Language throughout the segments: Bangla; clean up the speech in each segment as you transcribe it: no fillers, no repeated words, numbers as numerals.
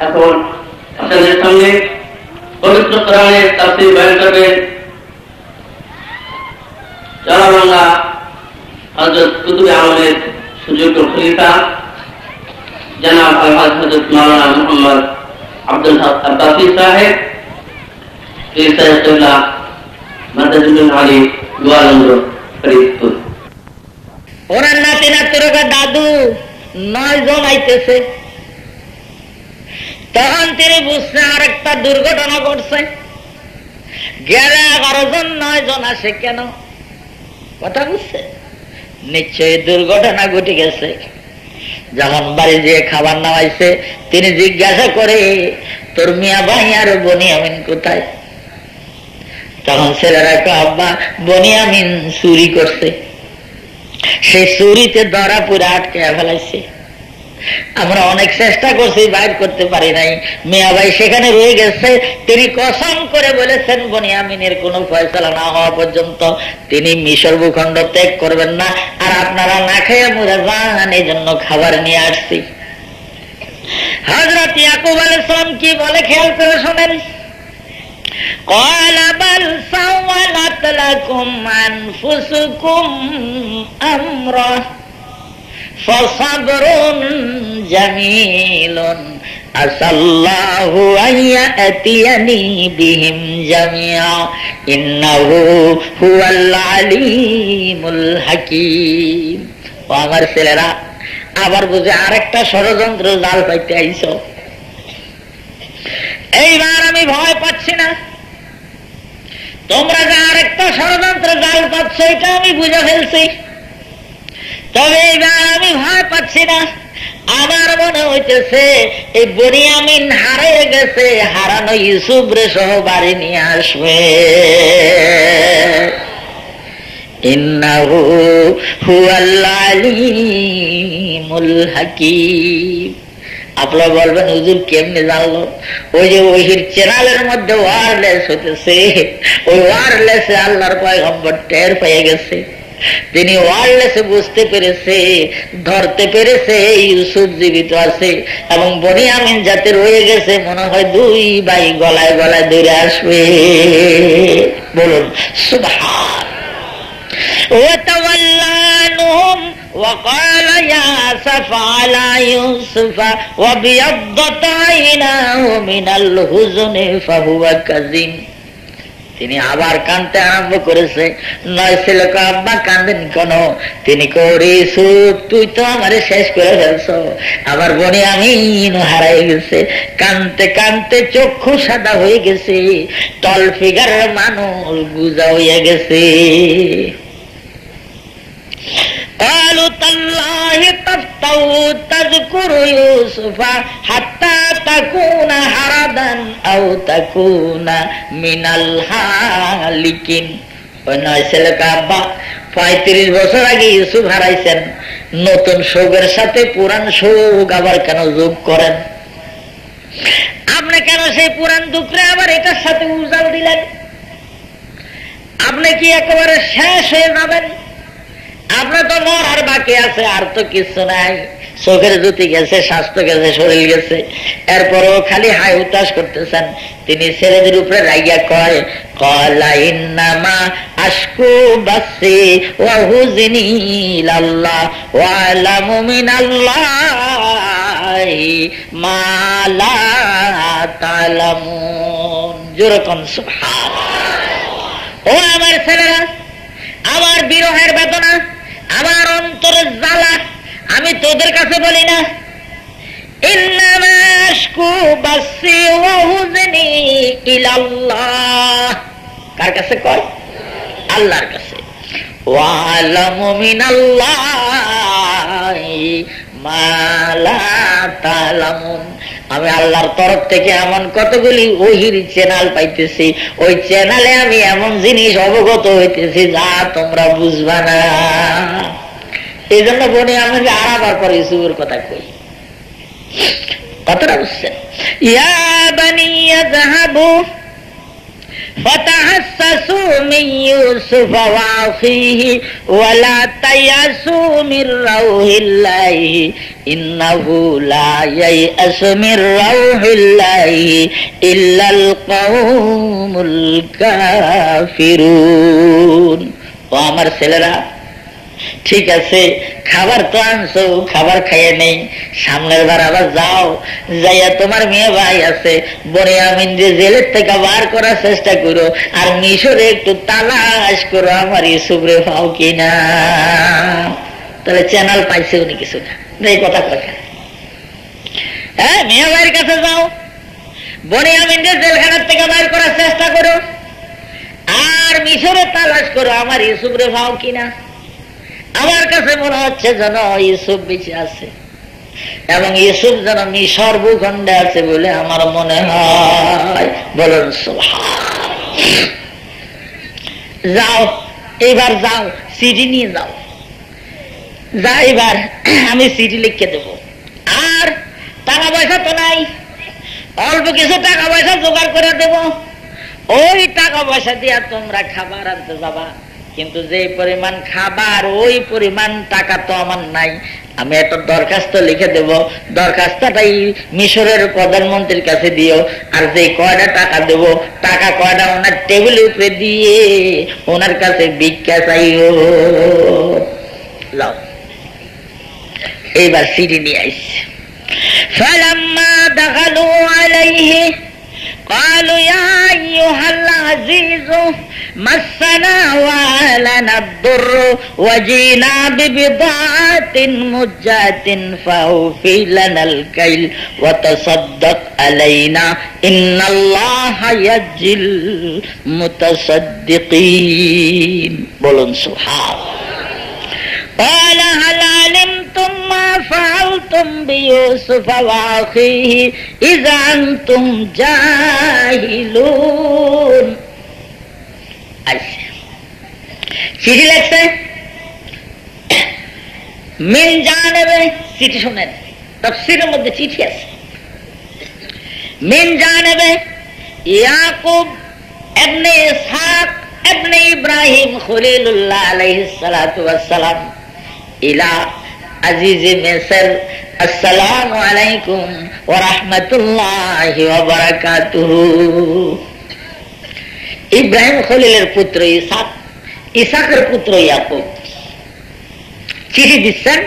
এখন আপনাদের সামনে পবিত্র কোরআনের তাফসীর বয়ান করবেন চরবাংলা হযরত কুতুবে আলমের সুযোগ্য খলিফা জনাব আলহাজ হযরত মাওলানা মুহাম্মদ আব্দুল হক আব্বাসী সাহেব ইরশাদুল্লাহ মাদ্রাসাতুল আলী গোয়ালন্দ ফরিদপুর। ওনার নাতি নাতিরা দাদু 9 জন আইতেছে। তখন তিনি বুঝছে আর একটা দুর্ঘটনা ঘটছে। গেলে 11 জন 9 জন আসে কেন? কথা বুঝছে? নিশ্চয়ই দুর্ঘটনা ঘটে গেছে। যখন বাড়ি যেয়ে খাবার নামাইছে তিনি জিজ্ঞাসা করে, তোর মিয়া ভাই আর বনিয়ামিন কোথায়? তখন ছেলেরা কয়, আব্বা বনিয়ামিন চুরি করছে, সেই চুরিতে ধরা পুরা আটকে ফেলাইছে। আমরা অনেক চেষ্টা করছি, বাইর করতে পারি নাই। মিয়া ভাই সেখানে রয়ে গেছে। তিনি কসম করে বলেছেন বনিয়ামিনের কোনো ফয়সালা না হওয়া পর্যন্ত তিনি মিশর ভূখণ্ড ত্যাগ করবেন না। আর আপনারা না খেয়ে মরে যান, এই জন্য খাবার নিয়ে আসছি। হযরত ইয়াকুব আলাইহিস সালাম কি বলে খেয়াল করে শোনেন। قال بل سولت لكم أنفسكم أمرا فصبر جميل عسى الله أن يأتيني بهم جميعا إنه هو العليم الحكيم। ও আমার ছেলেরা, আবার বুঝে আরেকটা ষড়যন্ত্র জাল পাইতে আইছো। এইবার আমি ভয় পাচ্ছি না। তোমরা যে আরেকটা ষড়যন্ত্র জাল পাচ্ছ এটা আমি বুঝে ফেলছি, তবে এইবার আমি ভয় পাচ্ছি না। আমার মনে হইতেছে এই বনিয়ামিন হারিয়ে গেছে, হারানো ইউসুফ রে সহ বাড়ি নিয়ে আসবে। ইন্নাহু হুয়াল আলিমুল হাকীম। আপনারা বলবেন হুজুর কেমনে জানলো? ওই যে ওহির চ্যানেলের মধ্যে ওয়ারলেস হতেছে, ওই ওয়ারলেসে আল্লাহর পয়গম্বর টের পেয়ে গেছে। তিনি ওয়ারলেসে বুঝতে পেরেছে, ধরতে পেরেছে ইউসুফ জীবিত আছে এবং বনিয়ামিন যাতে রয়ে গেছে। মনে হয় 2 ভাই গলায় গলায় ধরে আসবে। বলুন সুবহান। وتولى عنهم وقال يا أسف على يوسف وابيضت عيناه من الحزن فهو كظيم। তিনি আবার কাঁদতে আরম্ভ করেছে। নয় ছেলেকে আব্বা কাঁদেন কেন? তিনি করে ইউসুফ তুই তো আমারে শেষ করে ফেলছ, আমার বনিয়ামিন হারাই গেছে। কাঁদতে কাঁদতে চক্ষু সাদা হয়ে গেছে, তল ফিগারের মানুষ গুজা হয়ে গেছে। قالوا تالله تفتأ تذكر يوسف حتى تكون حردا أو تكون من الهالكين। ওই 9 ছেলেকে আব্বা 35 বছর আগে ইউসুফ হারাইছেন, নতুন শোকের সাথে পুরান শোক আবার কেন যোগ করেন? আপনি কেন সেই পুরান দুঃখে আবার এটার সাথে উজাল দিলেন? আপনি কি একেবারে শেষ হয়ে যাবেন? আপনার তো মরার বাকি আছে, আর তো কিছু নাই। চোখের জ্যোতি গেছে, স্বাস্থ্য গেছে, শরীর গেছে, এরপরও খালি হাই উতাস করতেছেন। তিনি ছেলেদের উপরে রাইয়া কয়, ক্বালা ইন্নামা আশকু বাসি ওয়া হুজনি ইলাল্লাহ ওয়া আলামু মিনাল্লাহি মা লা তা'লামুন। যেরকম সুবহানাল্লাহ। ও আমার ছেলেরা, আমার বিরহের বেদনা, আমার অন্তরের জ্বালা আমি তোদের কাছে বলি না। ইন্নামা আশকু বাসি ওয়া হুজনি ইলাল্লাহ। কার কাছে কয়? আল্লাহর কাছে। ওয়া আলামু মিনাল্লাহি মা লা তা'লামুন। আমি আল্লাহর তরফ থেকে এমন কতগুলি ওহির চ্যানেল পাইতেছি, ওই চ্যানেলে আমি এমন জিনিস অবগত হইতেছি যা তোমরা বুঝবা না। এই জন্য বনি আমি আবার পরে ইউসুফের কথা কই। কথাটা বুঝছেন? ইয়া বানি ইয়াযহাবু فتحسسوا من يوسف وأخيه ولا تيأسوا من روح الله إنه لا ييأس من روح الله إلا القوم الكافرون ও আমার ছেলেরা ঠিক আছে খাবার তো আনছো খাবার খাইয়ে নেই সামনের বার আবার যাও যাইয়া তোমার মেয়ে ভাই আছে বনিয়ামিন যে জেলের থেকে বার করার চেষ্টা করো আর মিশরে একটু তালাশ করো আমার ইউসুফরে পাও কিনা তাহলে চ্যানেল পাইছে উনি কিছু না এই কথা কথা হ্যাঁ মেয়ে ভাইয়ের কাছে যাও বনিয়ামিন যে জেলখানার থেকে বার করার চেষ্টা করো আর মিশরে তালাশ করো আমার ইউসুফরে পাও কিনা আমার কাছে মনে হচ্ছে যেন ইউসুফ বেঁচে আছে এবং ইউসুফ যেন মিশর ভূখণ্ডে আছে বলে আমার মনে হয় বলুন যাও এবার যাও চিঠি নিয়ে যাও যা এবার আমি চিঠি লিখে দেব আর টাকা পয়সা তো নাই অল্প কিছু টাকা পয়সা জোগাড় করে দেব ওই টাকা পয়সা দিয়া তোমরা খাবার আনতে যাবা কিন্তু যে পরিমাণ খাবার ওই পরিমাণ টাকা তো আমার নাই আমি একটা দরখাস্ত লিখে দেব দরখাস্তটাই মিশরের প্রধানমন্ত্রীর কাছে দিও আর যে কয়টা টাকা দেব টাকা কয়টা ওনার টেবিলের উপরে দিয়ে ওনার কাছে ভিক্ষা চাইও যাও এইবার সিঁড়ি নিয়ে আইছে ফালাম্মা দাখালু আলাইহি قالوا يا أيها العزيز مسنا وأهلنا الضر وجئنا ببضاعة مزجاة فأوفي لنا الكيل وتصدق علينا إن الله يجزي المتصدقين بولن سبحان قال هل علمتم ما فعلتم بيوسف وأخيه إذا أنتم جاهلون চিঠি লেখছে মিন জানেবে চিঠি শোনেন তাফসীরের মধ্যে চিঠি আছে মিন জানেবে ইয়াকুব ইবনে ইসহাক ইবনে ইব্রাহিম খলিলুল্লাহ আলাইহিস সালাতু ওয়াস সালাম ইলা আজিজ মিসর আসসালামু আলাইকুম ওয়া রাহমাতুল্লাহি ওয়া বারাকাতুহু ইব্রাহিম খলিলের পুত্র ইসহাক ইসহাকের পুত্র ইয়াকুব চিঠি দিচ্ছেন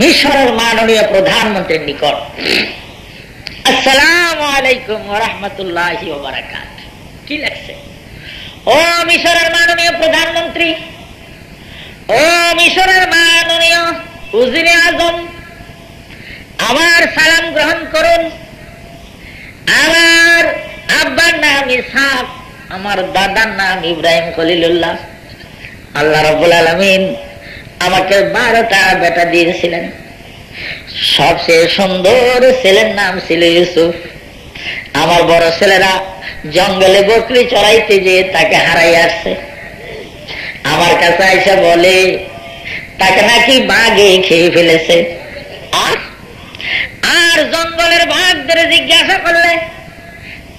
মিশরের মাননীয় প্রধানমন্ত্রীর নিকট আসসালামু আলাইকুম ওয়া রাহমাতুল্লাহি ওয়া বারাকাতুহু কি লেখছে ও মিশরের মাননীয় প্রধানমন্ত্রী ও মিশরের মাননীয় উজিরে আজম আমার সালাম গ্রহণ করুন আমার আব্বার নাম ইসহাক আমার দাদার নাম ইব্রাহিম খলিলুল্লাহ আল্লাহ রাব্বুল আলামিন আমাকে 12টা বেটা দিয়েছিলেন সবচেয়ে সুন্দর ছেলের নাম ছিল ইউসুফ আমার বড় ছেলেরা জঙ্গলে বকরি চড়াইতে যে তাকে হারাই আসছে আমার কাছে আইসা বলে তাকে নাকি বাঘে খেয়ে ফেলেছে আর জঙ্গলের বাঘদের জিজ্ঞাসা করলে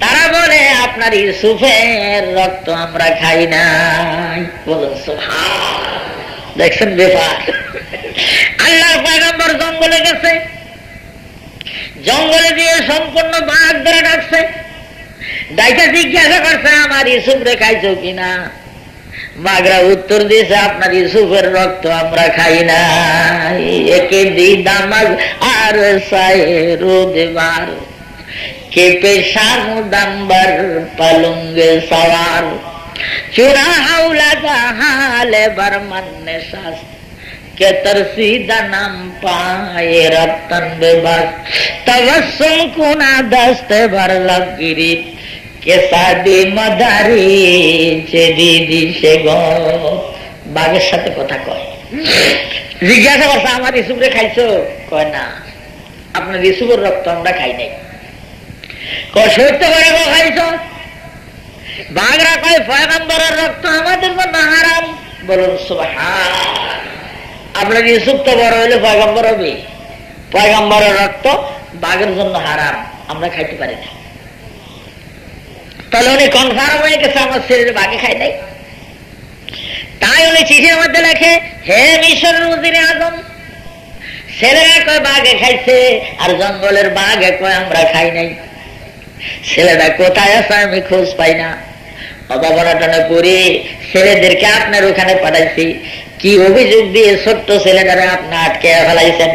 তারা বলে আপনার ইউসুফের রক্ত আমরা খাই নাই বলুন সুবহান দেখছেন ব্যাপার আল্লাহর পয়গম্বর জঙ্গলে গেছে জঙ্গলে দিয়ে সম্পূর্ণ বাঘ ধরে ডাকছে ডাইকা জিজ্ঞাসা করছে আমার ইউসুফরে খাইছো কিনা বাঘরা উত্তর দিয়েছে আপনার ইউসুফের রক্ত আমরা খাই নাই একে দিদামাগ আর সায়েরো দেবার के पेशानु दंबर पलुंगे सवार चुरा हौला हाले बरमन ने शास्त्र के तरसीदा नाम पाए रतन बेबस तवस्सुम कुना दस्ते भर लगिरी के सादी मदारी चे दीदी से गो बागेर साथे कथा कय जिज्ञासा करছে আমার ইসুফরে খাইছো কয় না আপনার ইসুফের রক্ত আমরা খাই নাই সত্য করে খাইছ বাঘরা কয় পয়গম্বরের রক্ত আমাদের জন্য হারাম বলুন সুবহান আপনার ইউসুফ তো বড় হইলে পয়গম্বর হবে পয়গম্বরের রক্ত বাঘের জন্য হারাম আমরা খাইতে পারি না তাহলে উনি কনফার্ম হয়ে গেছে আমার ছেলের বাঘে খাই নাই। তাই উনি চিঠির মধ্যে লেখে, হে মিশরের উজিরে আজম, ছেলেরা কয় বাঘে খাইছে, আর জঙ্গলের বাঘে কয় আমরা খাই নাই। ছেলেটা কোথায় আছে আমি খোঁজ পাই না। অভাবনাটনে পড়ে ছেলেদেরকে আপনার ওখানে পাঠাইছি, কি অভিযোগ দিয়ে ছোট্ট ছেলেটারে আপনি আটকে ফেলাইছেন।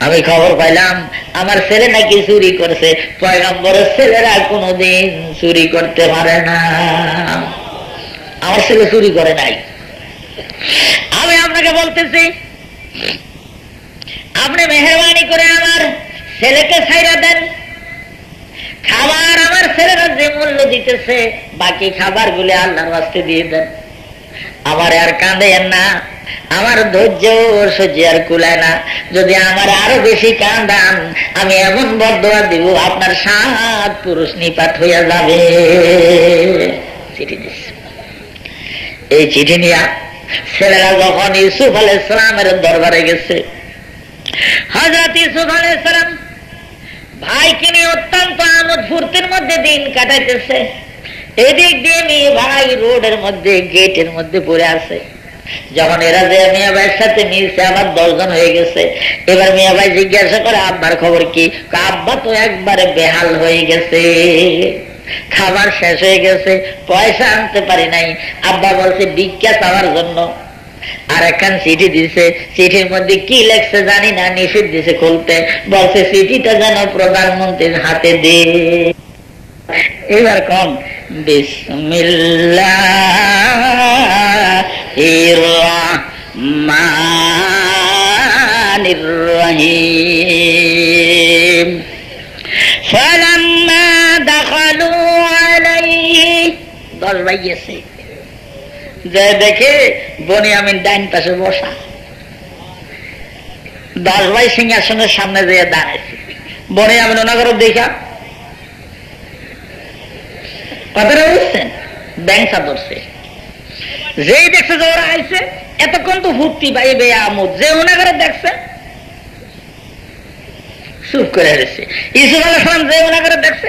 আমি খবর পাইলাম আমার ছেলে নাকি চুরি করছে। পয়গম্বরের ছেলেরা কোনোদিন চুরি করতে পারে না। আমার ছেলে চুরি করে নাই। আমি আপনাকে বলতেছি, আপনি মেহরবানি করে আমার ছেলেকে ছাইরা দেন। খাবার আমার ছেলেরা যে মূল্য দিতেছে, বাকি খাবার গুলি আল্লাহর রাস্তায় দিয়ে দেন। আমার আর কাঁদেন না, আমার ধৈর্য সহ্য আর কুলায় না। যদি আমার আরো বেশি কাঁদান, আমি এমন বদদোয়া দিব আপনার 7 পুরুষ নিপাত হইয়া যাবে। চিঠি দিচ্ছে। এই চিঠি নিয়ে ছেলেরা যখন ইউসুফ আলাইহিস সালামের দরবারে গেছে, হযরত ইউসুফ আলাইহিস সালাম ভাইকে নিয়ে অত্যন্ত আমোদ ফুর্তির মধ্যে দিন কাটাইতেছে। এদিক দিয়ে মেয়ে ভাই রোডের মধ্যে, গেটের মধ্যে পড়ে আছে। যখন এরা যে মিয়া ভাইয়ের সাথে মিলছে, আবার 10 জন হয়ে গেছে। এবার মিয়া ভাই জিজ্ঞাসা করে আব্বার খবর কি? আব্বা তো একবারে বেহাল হয়ে গেছে, খাবার শেষ হয়ে গেছে, পয়সা আনতে পারি নাই। আব্বা বলছে ভিক্ষা চাওয়ার জন্য। আর একখান চিঠি দিছে, চিঠির মধ্যে কি লেখছে জানি না, নিষেধ দিছে খুলতে। বলছে চিঠিটা যেন প্রধানমন্ত্রীর হাতে দে। এবার কোন বিসমিল্লাহির রহমানির রহিম। ফালাম্মা দাখালু আলাইহি, 10 ভাই গেছে, যে দেখে বনিয়ামিন ডাইন পাশে বসা। 10 ভাই সিংহাসনের সামনে যেয়ে দাঁড়াইছে। বনিয়ামিন ওনাগর দেখা কথাটা বুঝছেন, ব্যাংসা ধরছে। যেই দেখছে যে ওরা আইছে, এতক্ষণ তো ভুক্তি পাই বে আমোদ, যে ওনাগরে দেখছে চুপ করে রয়েছে। ইউসুফ আলাইহিস সালাম যে ওনাগরে দেখছে,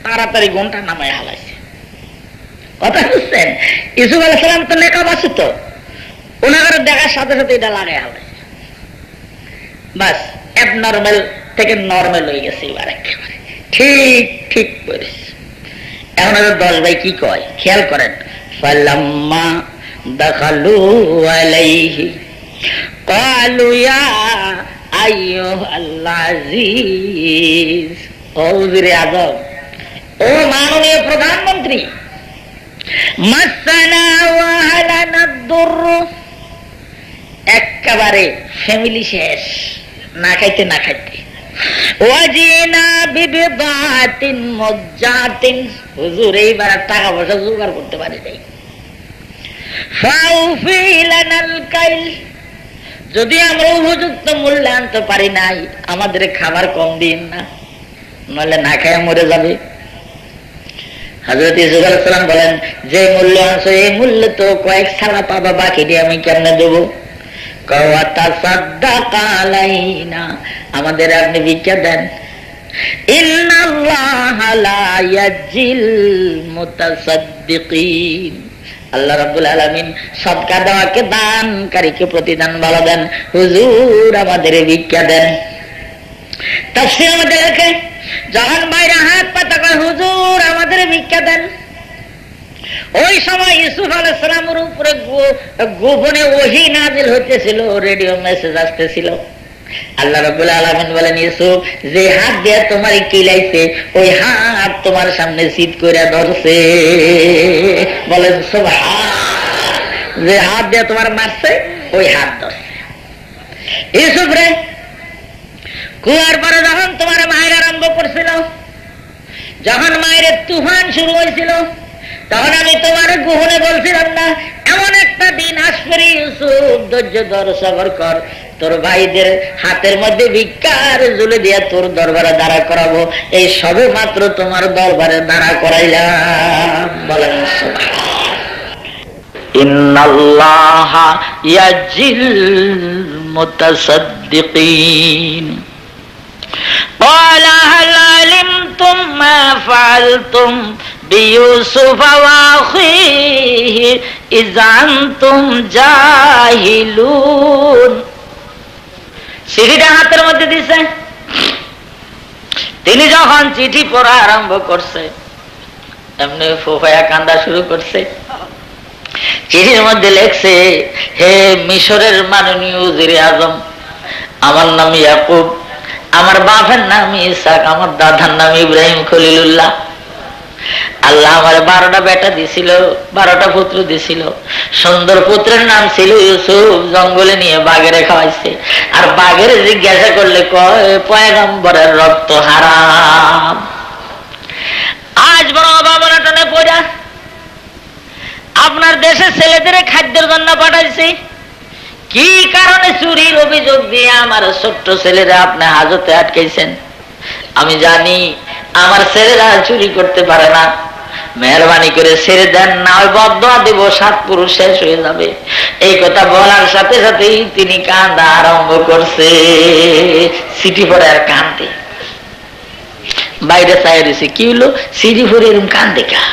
তাড়াতাড়ি ঘন্টা নামায় হালাইছে। কথা বুঝছেন? ইউসুফ আলাইহিস সালাম তো নেকাব আছে, তো ওনাগরে দেখার সাথে সাথে এটা লাগাই হালাইছে। বাস অ্যাবনর্মাল থেকে নর্মাল হয়ে গেছে। এবার একেবারে ঠিক ঠিক করেছে। এখন 10 ভাই কি কয় খেয়াল করেন। ফালাম্মা দাখালু আলাইহি ক্বালু ইয়া আইয়ুহাল আজিজ, ও ওজিরে আজম, ও মাননীয় প্রধানমন্ত্রী, মাসসানা ওয়া আহলানা দুরর, একেবারে ফ্যামিলি শেষ, না খাইতে না খাইতে। ওয়াজিনা বিবিদাতিন মুজ্জাতিন, হুজুর এইবার টাকা পয়সা জোগাড় করতে পারি নাই। ফাউফি লানাল কাইল, যদি আমরা উপযুক্ত মূল্য আনতে পারি নাই, আমাদের খাবার কম দিন না, নইলে না খেয়ে মরে যাবে। হযরত ইউসুফ আলাইহিস সালাম বলেন, যে মূল্য আনছো এই মূল্য তো কয়েক সালা পাবা, বাকি দিয়ে আমি কেমনে দেবো? আমাদের আপনি ভিক্ষা দেন। ইন্নাল্লাহা লা ইয়াজিল মুতাসাদ্দিকিন, আল্লাহ রাব্বুল আলামিন সদকা দেওয়াকে দানকারীকে প্রতিদান ভালো দেন। হুজুর আমাদের ভিক্ষা দেন। তাফসীরের মধ্যে লেখে, যখন বাইরে হাত পাতা করে হুজুর আমাদের ভিক্ষা দেন, ওই সময় ইউসুফ আলাইহিস সালামের উপরে গোপনে ওহী নাযিল হইতেছিল, রেডিও মেসেজ আসতেছিল। আল্লাহ রাব্বুল আলামিন বলেন, ইউসুফ যে হাত দিয়ে তোমার কিলাইছে, ওই হাত তোমার সামনে সিট করে ধরছে। বলেন সুবহান, যে হাত দিয়ে তোমার মারছে ওই হাত ধরছে। ইউসুফ রে কুয়ার পরে যখন তোমার মায়ের আরম্ভ করছিল, যখন মায়ের তুফান শুরু হয়েছিল, তখন আমি তোমার গোপনে বলছিলাম না, এমন একটা দিন আসবে ইউসুফ, ধৈর্য ধর, সবর কর, তোর ভাইদের হাতের মধ্যে ভিক্ষার ঝুলে দিয়া তোর দরবারে দাঁড়া করাবো। এই সবে মাত্র তোমার দরবারে দাঁড়া করাইলাম। বলেন সুবহান। ইন্নাল্লাহা ইয়াজিল মুতাসাদ্দিকিন। قال هل علمتم ما فعلتم বিইউসুফ ওয়া আখিহি ইয আনতুম জাহিলুন। চিঠিটা হাতের মধ্যে দিছে। তিনি যখন চিঠি পড়া আরম্ভ করছে এমনি ফুফায়া কান্দা শুরু করছে। চিঠির মধ্যে লেখছে, হে মিশরের মাননীয় উজিরে আজম, আমার নাম ইয়াকুব, আমার বাপের নাম ইসাক, আমার দাদার নাম ইব্রাহিম খলিলুল্লাহ। আল্লাহ আমার 12টা বেটা দিছিল, 12টা পুত্র দিছিল। সুন্দর পুত্রের নাম ছিল ইউসুফ। জঙ্গলে নিয়ে বাঘেরে খাওয়াইছে। আর বাঘেরে জিজ্ঞাসা করলে কয় পয়গম্বরের রক্ত হারাম। আজ বড় অভাবনাটনে পড়া আপনার দেশের ছেলেদের খাদ্যের জন্য পাঠাইছে। কি কারণে চুরির অভিযোগ দিয়ে আমার ছোট্ট ছেলেরা আপনি হাজতে আটকাইছেন? আমি জানি আমার ছেলেরা চুরি করতে পারে না, মেহরবানি করে ছেড়ে দেন, না হয় বদদোয়া দেব, 7 পুরুষ শেষ হয়ে যাবে। এই কথা বলার সাথে সাথেই তিনি কান্দা আরম্ভ করছে। সিটি পরে আর কান্দে, বাইরে চাই রয়েছে। কি হলো? সিটি পরে এরকম কান্দে কা?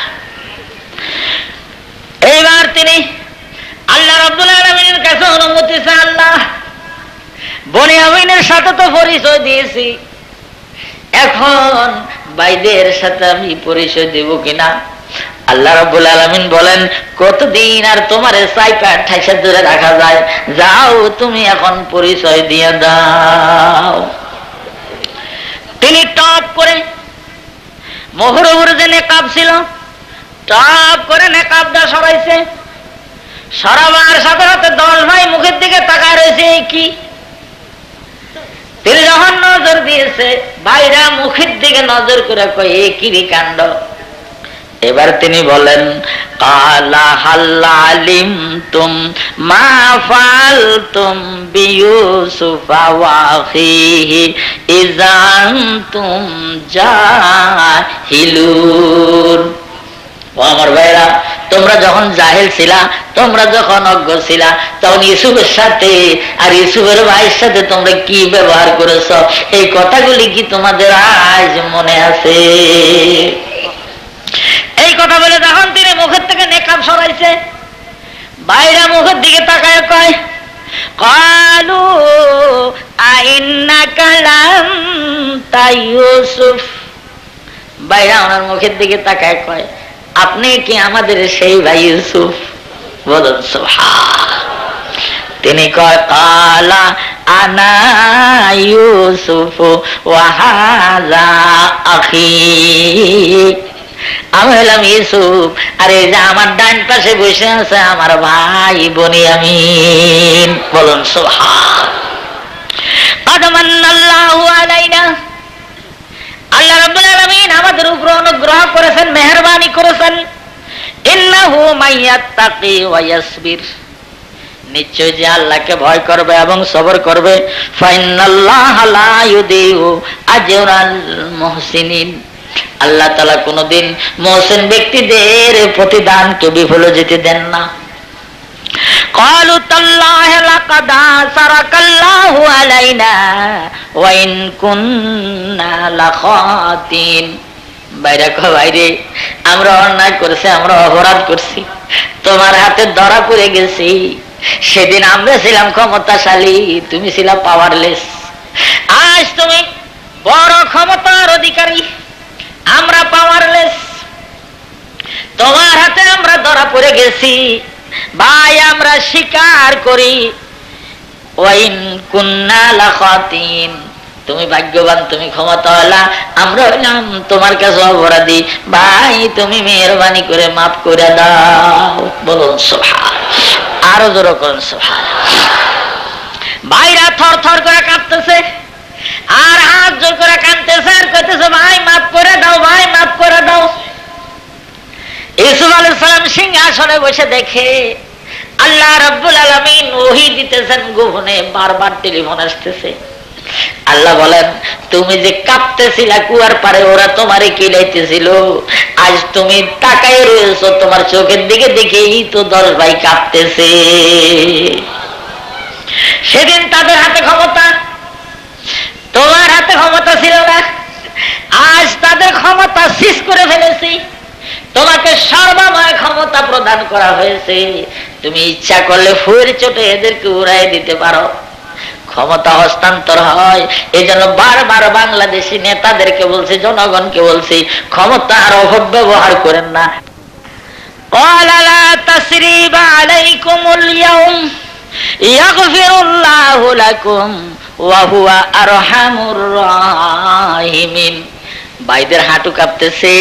এইবার তিনি আল্লাহ রাব্বুল আলামিনের কাছে অনুমতি চান। আল্লাহ, বনিয়ামিনের সাথে তো পরিচয় দিয়েছি, এখন বাইদের সাথে আমি পরিচয় দেব কিনা? আল্লাহ রাব্বুল আলামিন বলেন, কতদিন আর তোমার সাইপা ঠাইসা ধরে রাখা যায়? যাও, তুমি এখন পরিচয় দিয়ে দাও। তিনি টপ করে মোহর উপরে যে নেকাব ছিল, টপ করে নেকাবটা সরাইছে। সরাবার সাথে সাথে 10 ভাই মুখের দিকে তাকায় রয়েছে। কি? তিনি যখন নজর দিয়েছে, ভাইরা মুখের দিকে নজর করে কয়, এ কি কাণ্ড? এবার তিনি বলেন, কালা হাল্লা আলিমতুম মা ফালতুম বিইউসুফা ওয়া আখিহি ইয আনতুম জাহিলুন। ও আমার ভাইরা, তোমরা যখন জাহেল ছিলা, তোমরা যখন অজ্ঞ ছিলা, তখন ইউসুফের সাথে আর ইউসুফের ভাইয়ের সাথে তোমরা কি ব্যবহার করেছ, এই কথাগুলি কি তোমাদের আজ মনে আছে? এই কথা বলে যখন তিনি মুখের থেকে নেকাব সরাইছে, বাইরা মুখের দিকে তাকায় কয়, কালু আইন্নাকা লান্তা ইউসুফ। বাইরা ওনার মুখের দিকে তাকায় কয়, আপনি কি আমাদের সেই ভাই ইউসুফ? বলুন সুবহান। তিনি কয়, কালা আনা ইউসুফ ওয়া হাযা আখি। আমি হলাম ইউসুফ, আর এই যে আমার ডান পাশে বসে আছে আমার ভাই বনিয়ামিন। বলুন সুবহান। قد من الله علينا, আল্লাহ রাব্বুল আলামিন আমাদের উপর অনুগ্রহ করেছেন, মেহেরবানি করেছেন। ইন্নাহু মাইয়াত্তাকি ওয়া ইয়াসবির, নিশ্চয় যে আল্লাহকে ভয় করবে এবং সবর করবে, ফাইনাল্লাহা লা ইউদিউ আজরাল মুহসিনিন, আল্লাহ তাআলা কোনদিন মুহসিন ব্যক্তিদের প্রতিদানকে বিফলে যেতে দেন না। قالوا تالله لقد آثرك الله علينا وإن كنا لخاطئين। বাইরে কো বাইরে, আমরা অন্যায় করেছি, আমরা অপরাধ করছি, তোমার হাতে ধরা পড়ে গেছি। সেদিন আমরা ছিলাম ক্ষমতাশালী, তুমি ছিলা পাওয়ারলেস। আজ তুমি বড় ক্ষমতার অধিকারী, আমরা পাওয়ারলেস। তোমার হাতে আমরা ধরা পড়ে গেছি। ভাই, আমরা স্বীকার করি, ওয়াইন কুন্না লাখাতিন, তুমি ভাগ্যবান, তুমি ক্ষমতাওয়ালা, আমরা হইলাম তোমার কাছে অপরাধী। ভাই, তুমি মেহেরবানি করে মাফ করে দাও। বলুন সুবহান। আরো জোরে করুন সুবহান। ভাইরা থর থর করে কাঁপতেছে আর হাত জোর করে কাঁদতেছে আর কইতেছে, ভাই মাফ করে দাও, ভাই মাফ করে দাও। ইউসুফ আলাইহিস সালাম সিংহাসনে বসে দেখে আল্লাহ রাব্বুল আলামিন ওহী দিতেছেন গোপনে, বারবার টেলিফোন আসতেছে। আল্লাহ বলেন, তুমি যে কাঁপতেছিলা কুয়ার পারে, ওরা তোমারে কিলাইতেছিল, আজ তুমি তাকায় রয়েছো, তোমার চোখের দিকে দেখেই তো 10 ভাই কাঁপতেছে। সেদিন তাদের হাতে ক্ষমতা, তোমার হাতে ক্ষমতা ছিল না, আজ তাদের ক্ষমতা সিজ করে ফেলেছি। তোমাকে সর্বময় ক্ষমতা প্রদান করা হয়েছে, তুমি ইচ্ছা করলে ফুয়ের চোটে এদেরকে উড়াই দিতে পারো। ক্ষমতা হস্তান্তর হয়। এই জন্য বারবার বাংলাদেশি নেতাদেরকে বলছি, জনগণকে বলছি, ক্ষমতার অপব্যবহার করেন না। قال لا تثريب عليكم اليوم يغفر الله لكم وهو أرحم الراحمين। ভাইদের হাঁটু কাঁপতেছে,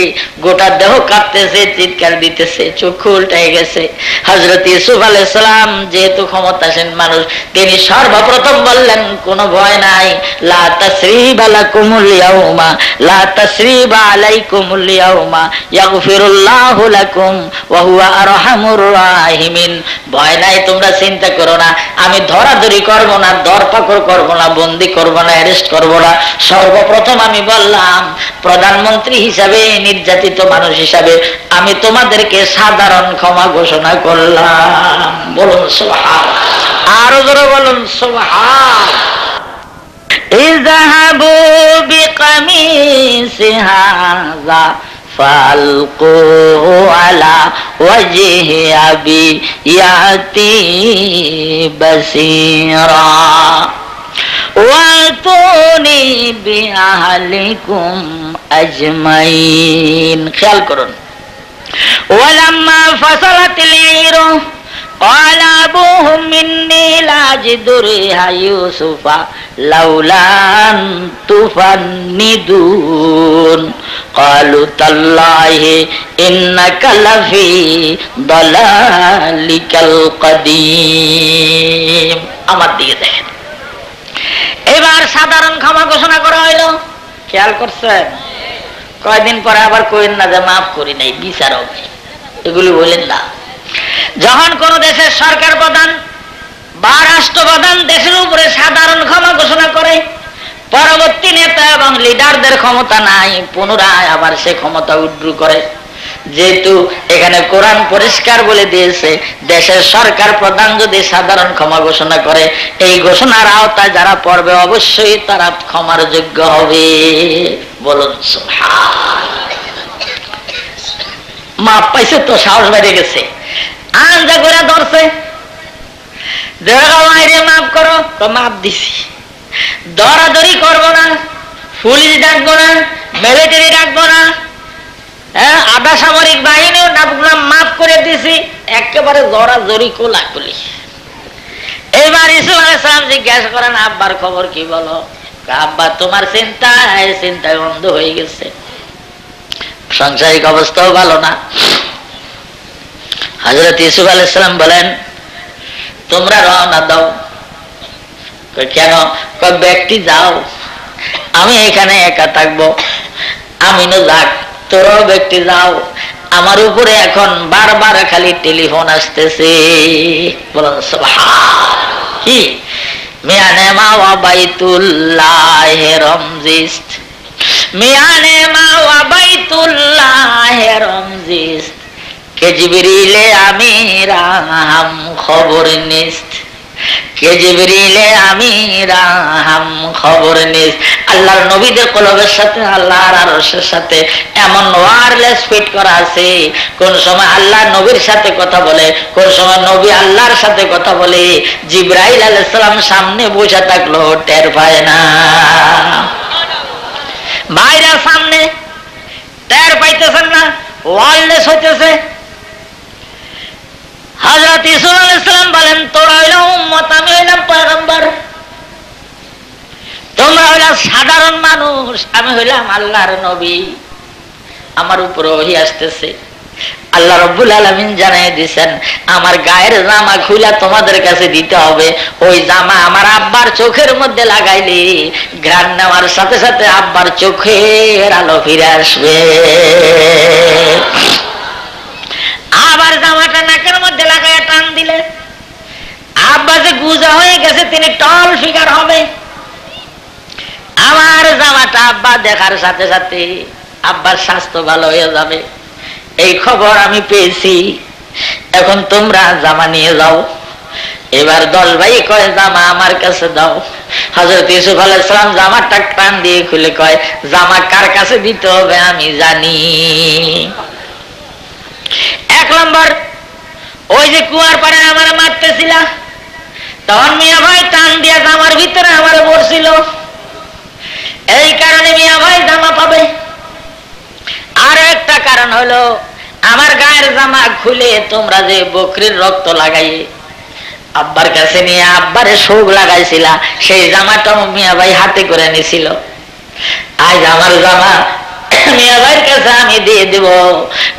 গোটা দেহ কাঁপতেছে, চিৎকার দিতেছে, চক্ষু উল্টাই গেছে। হযরত ইউসুফ আলাইহিস সালাম যেহেতু ক্ষমতাসীন মানুষ, তিনি সর্বপ্রথম বললেন কোনো ভয় নাই, লা তাসরিবা লাকুমুল ইয়াউমা লা তাসরিবা আলাইকুমুল ইয়াউমা ইয়াগফিরুল্লাহু লাকুম ওয়া হুয়া আরহামুর রাহিমিন। ভয় নাই, তোমরা চিন্তা করো না, আমি ধরাধরি করব না, দরপাকড় করব না, বন্দি করব না, অ্যারেস্ট করব না। সর্বপ্রথম আমি বললাম, প্রধানমন্ত্রী হিসাবে, নির্যাতিত মানুষ হিসাবে আমি তোমাদেরকে সাধারণ ক্ষমা ঘোষণা করলাম। বলুন সুবহানাল্লাহ, আরো জোরে বলুন সুবহানাল্লাহ। ইযহাবু বিকামিসি হাযা ফালকুহু আলা ওয়াজহি আবি ইয়াতি বাসীরা ওয়াতুনি বিআহলিকুম আজমাইন। খেয়াল করুন, ওয়ালাম্মা ফাসালাতিল ঈরু ক্বালা আবুহুম ইন্নী লা আজিদু রিহা ইউসুফা লাউলা আন তুফান্নিদুন ক্বালু তাল্লাহি ইন্নাকা লাফি দালালিকাল কাদীম। আমার দিকে দেখেন, এবার সাধারণ ক্ষমা ঘোষণা করা হইল। খেয়াল করছেন? কয়দিন পরে আবার কইেন না যে মাফ করি নাই, বিচারক এগুলি বলেন না। যখন কোন দেশের সরকার প্রধান বা রাষ্ট্রপ্রধান দেশের উপরে সাধারণ ক্ষমা ঘোষণা করে, পরবর্তী নেতা এবং লিডারদের ক্ষমতা নাই, পুনরায় আবার সে ক্ষমতা উইথড্র করে। যেহেতু এখানে কোরআন পরিষ্কার বলে দিয়েছে, দেশের সরকার প্রধান যদি সাধারণ ক্ষমা ঘোষণা করে, এই ঘোষণার আওতায় যারা পড়বে অবশ্যই তারা ক্ষমার যোগ্য হবে। বলুন সুবহানাল্লাহ। মাপ পাইছে তো, সাহস বেড়ে গেছে, আঞ্জা করে ধরছে, মাফ করো, তো মাপ দিছি। দরাদরি করবো না, পুলিশ ডাকবো না, মিলিটারি ডাকবো না, আধা সামরিক বাহিনীও ডাকলাম, মাফ করে দিছি, একেবারে জড়াজড়ি কোলাকুলি। এইবার ইউসুফ আলাইহিস সালাম জিজ্ঞাসা করেন, আব্বার খবর কি বলো? আব্বা তোমার চিন্তায় অন্ধ হয়ে গেছে, সাংসারিক অবস্থাও ভালো না। হযরত ইউসুফ আলাইহিস সালাম বলেন, তোমরা রওনা দাও। কেন? ব্যক্তি যাও, আমি এখানে একা থাকবো। আমিনও যাক, তোরাও ব্যক্তি যাও। আমার উপরে এখন বারবার খালি টেলিফোন আসতেছে। বলুন সুবহানাল্লাহ। কি মিয়ানে মা ওয়া বাইতুল্লাহ রমজিস, মিয়ানে মা ওয়া বাইতুল্লাহ রমজিস, কে জিবরিলে আমিরাহাম খবর নিস্ত, কে জিবরিলে আমিরাহাম খবর নিস্ত। আল্লাহর নবীদের কলবের সাথে আল্লাহর আরশের সাথে এমন ওয়্যারলেস ফিট করা আছে, কোন সময় আল্লাহ নবীর সাথে কথা বলে, কোন সময় নবী আল্লাহর সাথে কথা বলে। জিবরাইল আলাইহিস সালাম সামনে বসে থাকলো টের পায় না, বাইরের সামনে টের পাইতেছেন না, ওয়্যারলেস হইতেছে। হযরত ইউসুফ আলাইহিস সালাম বলেন, তোরা হইল উম্মত, আমি হইলাম পয়গম্বর। তোমরা হইলাম সাধারণ মানুষ, আমি হইলাম আল্লাহর নবী। আমার উপর ওহী আসতেছে। আল্লাহ রাব্বুল আলামিন জানাই দিয়েছেন, আমার গায়ের জামা খুলে তোমাদের কাছে দিতে হবে। ওই জামা আমার আব্বার চোখের মধ্যে লাগাইলে ঘ্রাণ নেওয়ার সাথে সাথে আব্বার চোখের আলো ফিরে আসবে। আবার জামাটা নাকের মধ্যে লাগায় টান দিলে আব্বা যে গুজা হয়ে গেছে, তিনি টল ফিগার হবে। আমার জামাটা আব্বা দেখার সাথে সাথে আব্বার স্বাস্থ্য ভালো হয়ে যাবে, এই খবর আমি পেয়েছি। এখন তোমরা জামা নিয়ে যাও। এবার 10 ভাই কয়, জামা আমার কাছে দাও। হযরত ইউসুফ আলাইহিস সালাম জামাটা টান দিয়ে খুলে কয়, জামা কার কাছে দিতে হবে আমি জানি। নম্বর, ওই যে কুয়ার পাড়ে আমার মারতেছিল, তখন মিয়া ভাই টান দিয়া জামার ভিতরে আমার পড়ছিল, এই কারণে মিয়া ভাই জামা পাবে। আর একটা কারণ হলো, আমার গায়ের জামা খুলে তোমরা যে বকরির রক্ত লাগাই আব্বার কাছে নিয়ে আব্বারে শোক লাগাইছিল, সেই জামাটা মিয়া ভাই হাতে করে নিছিল। আজ আমার জামা মিয়া ভাইয়ের কাছে আমি দিয়ে দিব,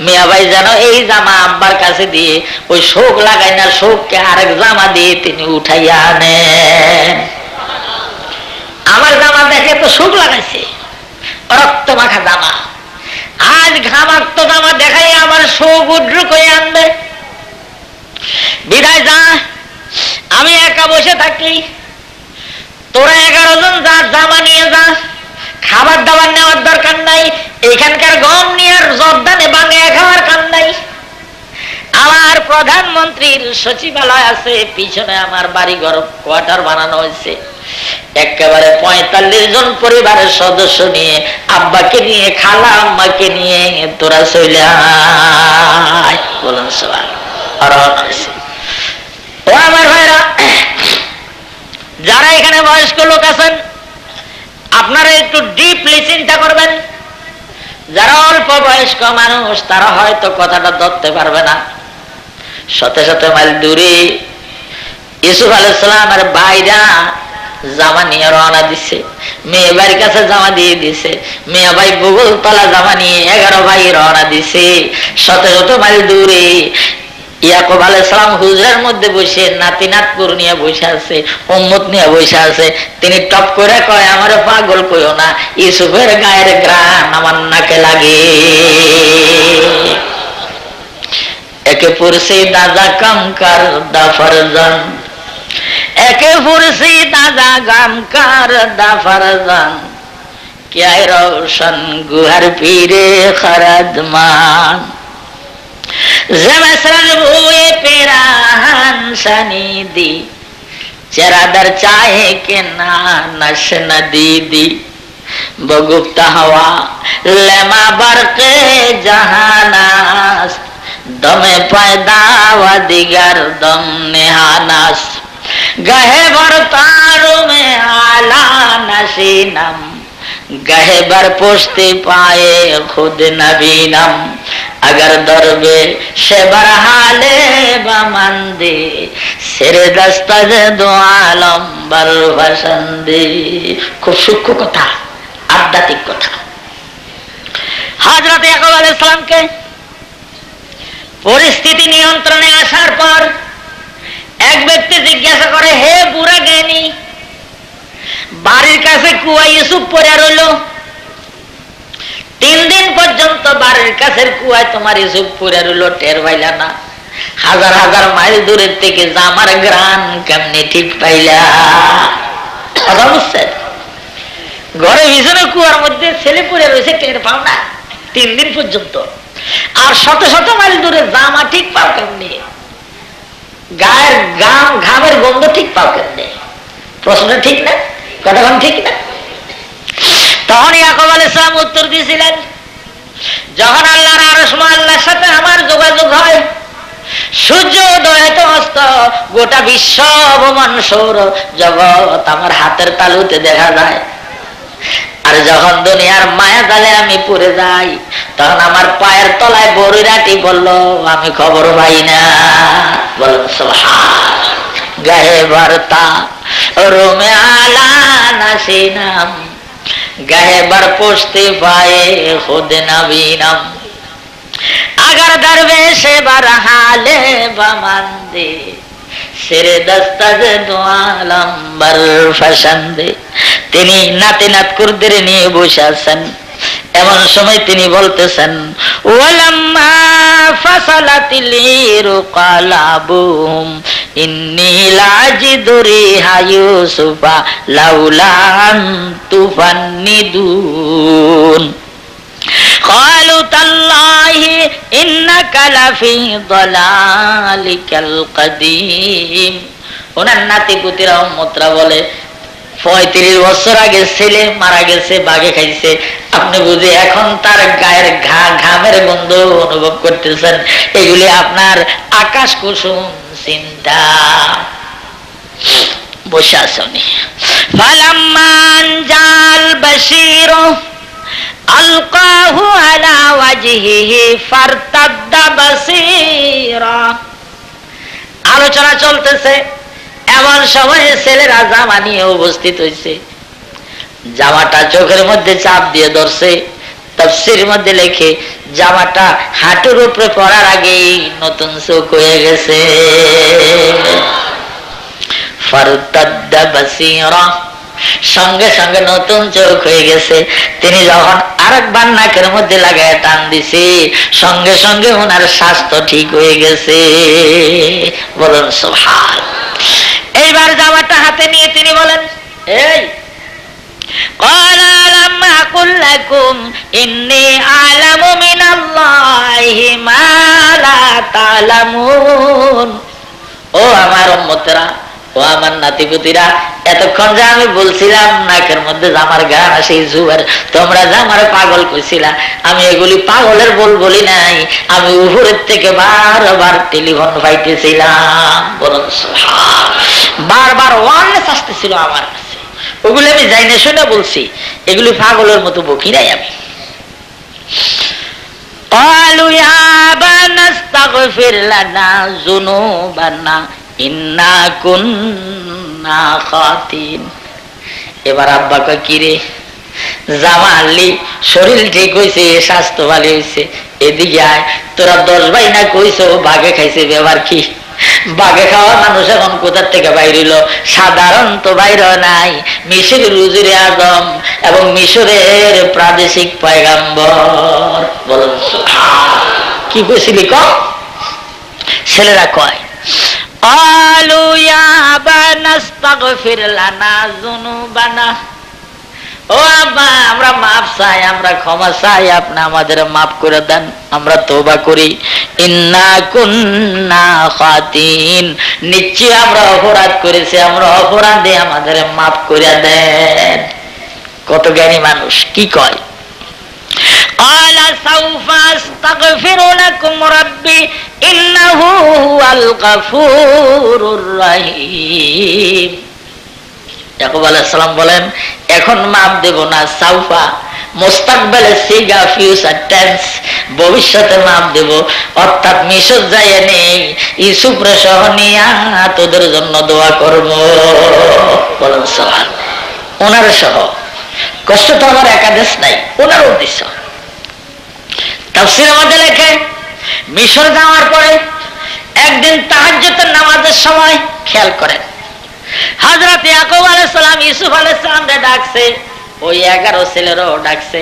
মিয়া ভাই যেন এই জামা আব্বার কাছে দিয়ে ওই শোক লাগাই না, শোককে আরেক জামা দিয়ে তিনি উঠাইয়া আনেন। আমার জামা দেখে তো শোক লাগাইছে, রক্ত মাখা জামা, আজ ঘামাক্ত জামা দেখাই আমার শোক উদ্র করে আনবে। বিদায় যা, আমি একা বসে থাকি, তোরা 11 জন যা, জামা নিয়ে যা, খাবার দাবার নেওয়ার দরকার নাই, এখানকার গম নিয়ে আর জর্দানে বাঙে খাওয়ার কাম নাই। আমার প্রধানমন্ত্রীর সচিবালয় আছে পিছনে, আমার বাড়িঘর কোয়ার্টার বানানো হয়েছে, একেবারে 45 জন পরিবারের সদস্য নিয়ে, আব্বাকে নিয়ে, খালা আম্মাকে নিয়ে তোরা চলে আয়। বলুন ও আমার ভাইরা, যারা এখানে বয়স্ক লোক আছেন আপনারা একটু ডিপলি চিন্তা করবেন। যারা অল্প বয়স্ক মানুষ তারা হয়তো কথাটা ধরতে পারবে না। শত শত মাইল দূরে ইউসুফ আলাইহিস সালামের ভাইরা জামা নিয়ে রওনা দিছে, মেয়ে বাড়ির কাছে জামা দিয়ে দিছে, মেয়ে ভাই বগল তলা জামা নিয়ে 11 ভাই রওনা দিছে। শত শত মাইল দূরে ইয়াকুব আলাইহিস সালাম হুজরার মধ্যে বসে নাতি নাতপুর নিয়ে বসে আছে, উম্মত নিয়ে বসে আছে। তিনি টপ করে কয়, আমারে পাগল কইও না, ইউসুফের গায়ের ঘ্রাণ আমার নাকে লাগে। একে পুরসি দাদা কামকার দাফরজান, একে পুরসি দাদা গামকার দাফরজান, क्या रोशन गुहर पीरे खरदमान जमसरन भूए पेराहन सनीदी चरादर चाहे के ना नश नदीदी बगुप्ता हवा लेमा बरके जहानास दमे पैदा व दिगर दम नेहानास गहे बरतारू में आला नशीनम गहे बर पोस्ते पाए खुद नबीनम अगर दरबे से बरहाले बमंदे सिर दस्तज दो आलम बर वसंदे। खूब सूक्ष्म कथा, आध्यात्मिक कथा। हजरत याकूब आलैहिस सालाम के परिस्थिति नियंत्रणे आसार पर एक व्यक्ति जिज्ञासा करे, हे बुरा ज्ञानी, বাড়ির কাছে কুয়া ইউসুফ পড়ে রইল, 3 দিন পর্যন্ত বাড়ির কাছের কুয়ায় তোমার ইউসুফ পড়ে রইল, টের পাইলা না? হাজার হাজার মাইল দূরের থেকে জামার গ্রান কেমনি ঠিক পাইলা? কথা বুঝছেন? ঘরে পিছনে কুয়ার মধ্যে ছেলে পড়ে রয়েছে, টের পাও না 3 দিন পর্যন্ত। আর শত শত মাইল দূরে জামা ঠিক পাও কেমনি? গায়ের ঘামের গন্ধ ঠিক পাও কেমনি? প্রশ্নটা ঠিক না? কতক্ষণ ঠিক না? তখন ইয়াকুব আলাইহিস সালাম উত্তর দিয়েছিলেন, যখন আল্লাহর আরশ আল্লাহর সাথে আমার যোগাযোগ হয়, সূর্য উদয় হতে অস্ত গোটা বিশ্ব ভ্রমণ সৌর জগৎ আমার হাতের তালুতে দেখা যায়। আর যখন দুনিয়ার মায়া জালে আমি পড়ে যাই, তখন আমার পায়ের তলায় বড়িরাটি বলল, আমি খবর পাই না। বলুন সুবহান। গায়ে বার্তা रोमे आला नसीनम गहे बर पुष्टि पाए खुद नवीनम अगर दरवेश बरहाले बमंदे सिर दस्तज दुआलम बर फसंदे। তিনি নাতি নাতকুরদের নিয়ে বসে আছেন, এমন সময় তিনি বলতেছেন, ওয়ালাম্মা ফাসালাতিল ইরকালাবুম ইন্নী লাজিদু রিহা ইউসুফা লাউলা আন তুফান্নিদুন ক্বালু তাল্লাহি ইন্নাকা লাফি যালালিকাল কাদীম। ওনার নাতি পুতিরা উম্মতরা বলে, 35 বছর আগে ছেলে মারা গেছে, বাঘে খাইছে, আপনি বুঝে এখন তার গায়ের ঘামের গন্ধ অনুভব করতেছেন। এগুলি আপনার আকাশ কুসুম চিন্তা। বসে আসনি। ফালাম্মান জাল বাশীর আলকাহু আলা ওয়াজহিহি ফারতাদ্দা বাসীরা। আলোচনা চলতেছে, এমন সময় ছেলেরা জামা নিয়ে উপস্থিত হয়েছে। জামাটা চোখের মধ্যে চাপ দিয়ে ধরছে। তাফসীরের মধ্যে লেখে জামাটা হাঁটুর উপরে পড়ার আগেই নতুন চোখ হয়ে গেছে। ফারতাদ্দা বাসীরা, সঙ্গে সঙ্গে নতুন চোখ হয়ে গেছে। তিনি যখন আরেকবার নাকের মধ্যে লাগায় টান দিছে, সঙ্গে সঙ্গে ওনার স্বাস্থ্য ঠিক হয়ে গেছে। বলুন সুবহান। এইবার জামাটা হাতে নিয়ে তিনি বলেন, এই ক্বালা আলাম আকুল লাকুম ইন্নী আ'লামু মিনাল্লাহি মা লা তা'লামুন। ও আমার উম্মতেরা, ও আমার নাতিপুতিরা, এতক্ষণ যে আমি বলছিলাম নাকের মধ্যে জামার গান আসে জুয়ার, তোমরা যে আমার পাগল কইছিলা, আমি এগুলি পাগলের বলি নাই, আমি উপরের থেকে বারবার টেলিফোন পাইতেছিলাম। বলুন সুবহান। বারবার ওয়ারলেস আসতেছিল আমার কাছে, ওগুলি আমি যাই না শুনে বলছি, এগুলি পাগলের মতো বকি নাই আমি। ক্বালু ইয়া আবানা আস্তাগফির লানা যুনুবানা ইন্না কুন্না খাতিন। এবার আব্বা কয়, কি রে জামা আনলি, শরীর ঠিক হয়েছে, স্বাস্থ্য ভালো হয়েছে, এদিকে আয়। তোরা 10 ভাই না কইছো বাঘে খাইছে, ব্যবহার কি? বাঘে খাওয়া মানুষ এখন কোথার থেকে বাইর হইল? সাধারণত বাইর নাই, মিশরের উজিরে আজম এবং মিশরের প্রাদেশিক পয়গাম্বর। বলুন কি কইছিলি ক? ছেলেরা কয়, ক্বালু ইয়া আবানা আস্তাগফির লানা যুনুবানা। ও আব্বা, আমরা মাফ চাই, আমরা ক্ষমা চাই, আপনি আমাদের মাফ করে দেন, আমরা তওবা করি। ইন্না কুন্না খাতিন, নিশ্চয় আমরা অপরাধ করেছি, আমরা অপরাধে আমাদের মাফ করে দেন। কত জ্ঞানী মানুষ, কি কয়? ক্বালা সাউফা আস্তাগফিরু লাকুম রাব্বি ইন্নাহু হুয়াল গফুরুর রহিম। ইয়াকুব আলাইহিস সালাম বলেন, এখন মাফ দেব না। সাউফা মুস্তাকবালে সিগা, ফিউচার টেন্স, ভবিষ্যতে মাফ দেব। অর্থাৎ মিশর যাইয়ে নেই, ইউসুফরে সহ নিয়া তোদের জন্য দোয়া করব। বলুন সুবহান। ওনার সহ কষ্ট তো আমার একাদেশ নাই, ওনার উদ্দেশ্য। তাফসীরের মধ্যে লেখে, মিশর যাওয়ার পরে একদিন তাহাজ্জুদের নামাজের সময়, খেয়াল করেন, হযরত ইয়াকুব আলাইহিস সালাম ইউসুফ আলাইহিস সালামকে ডাকছে, ওই 11 ছেলেরও ডাকছে,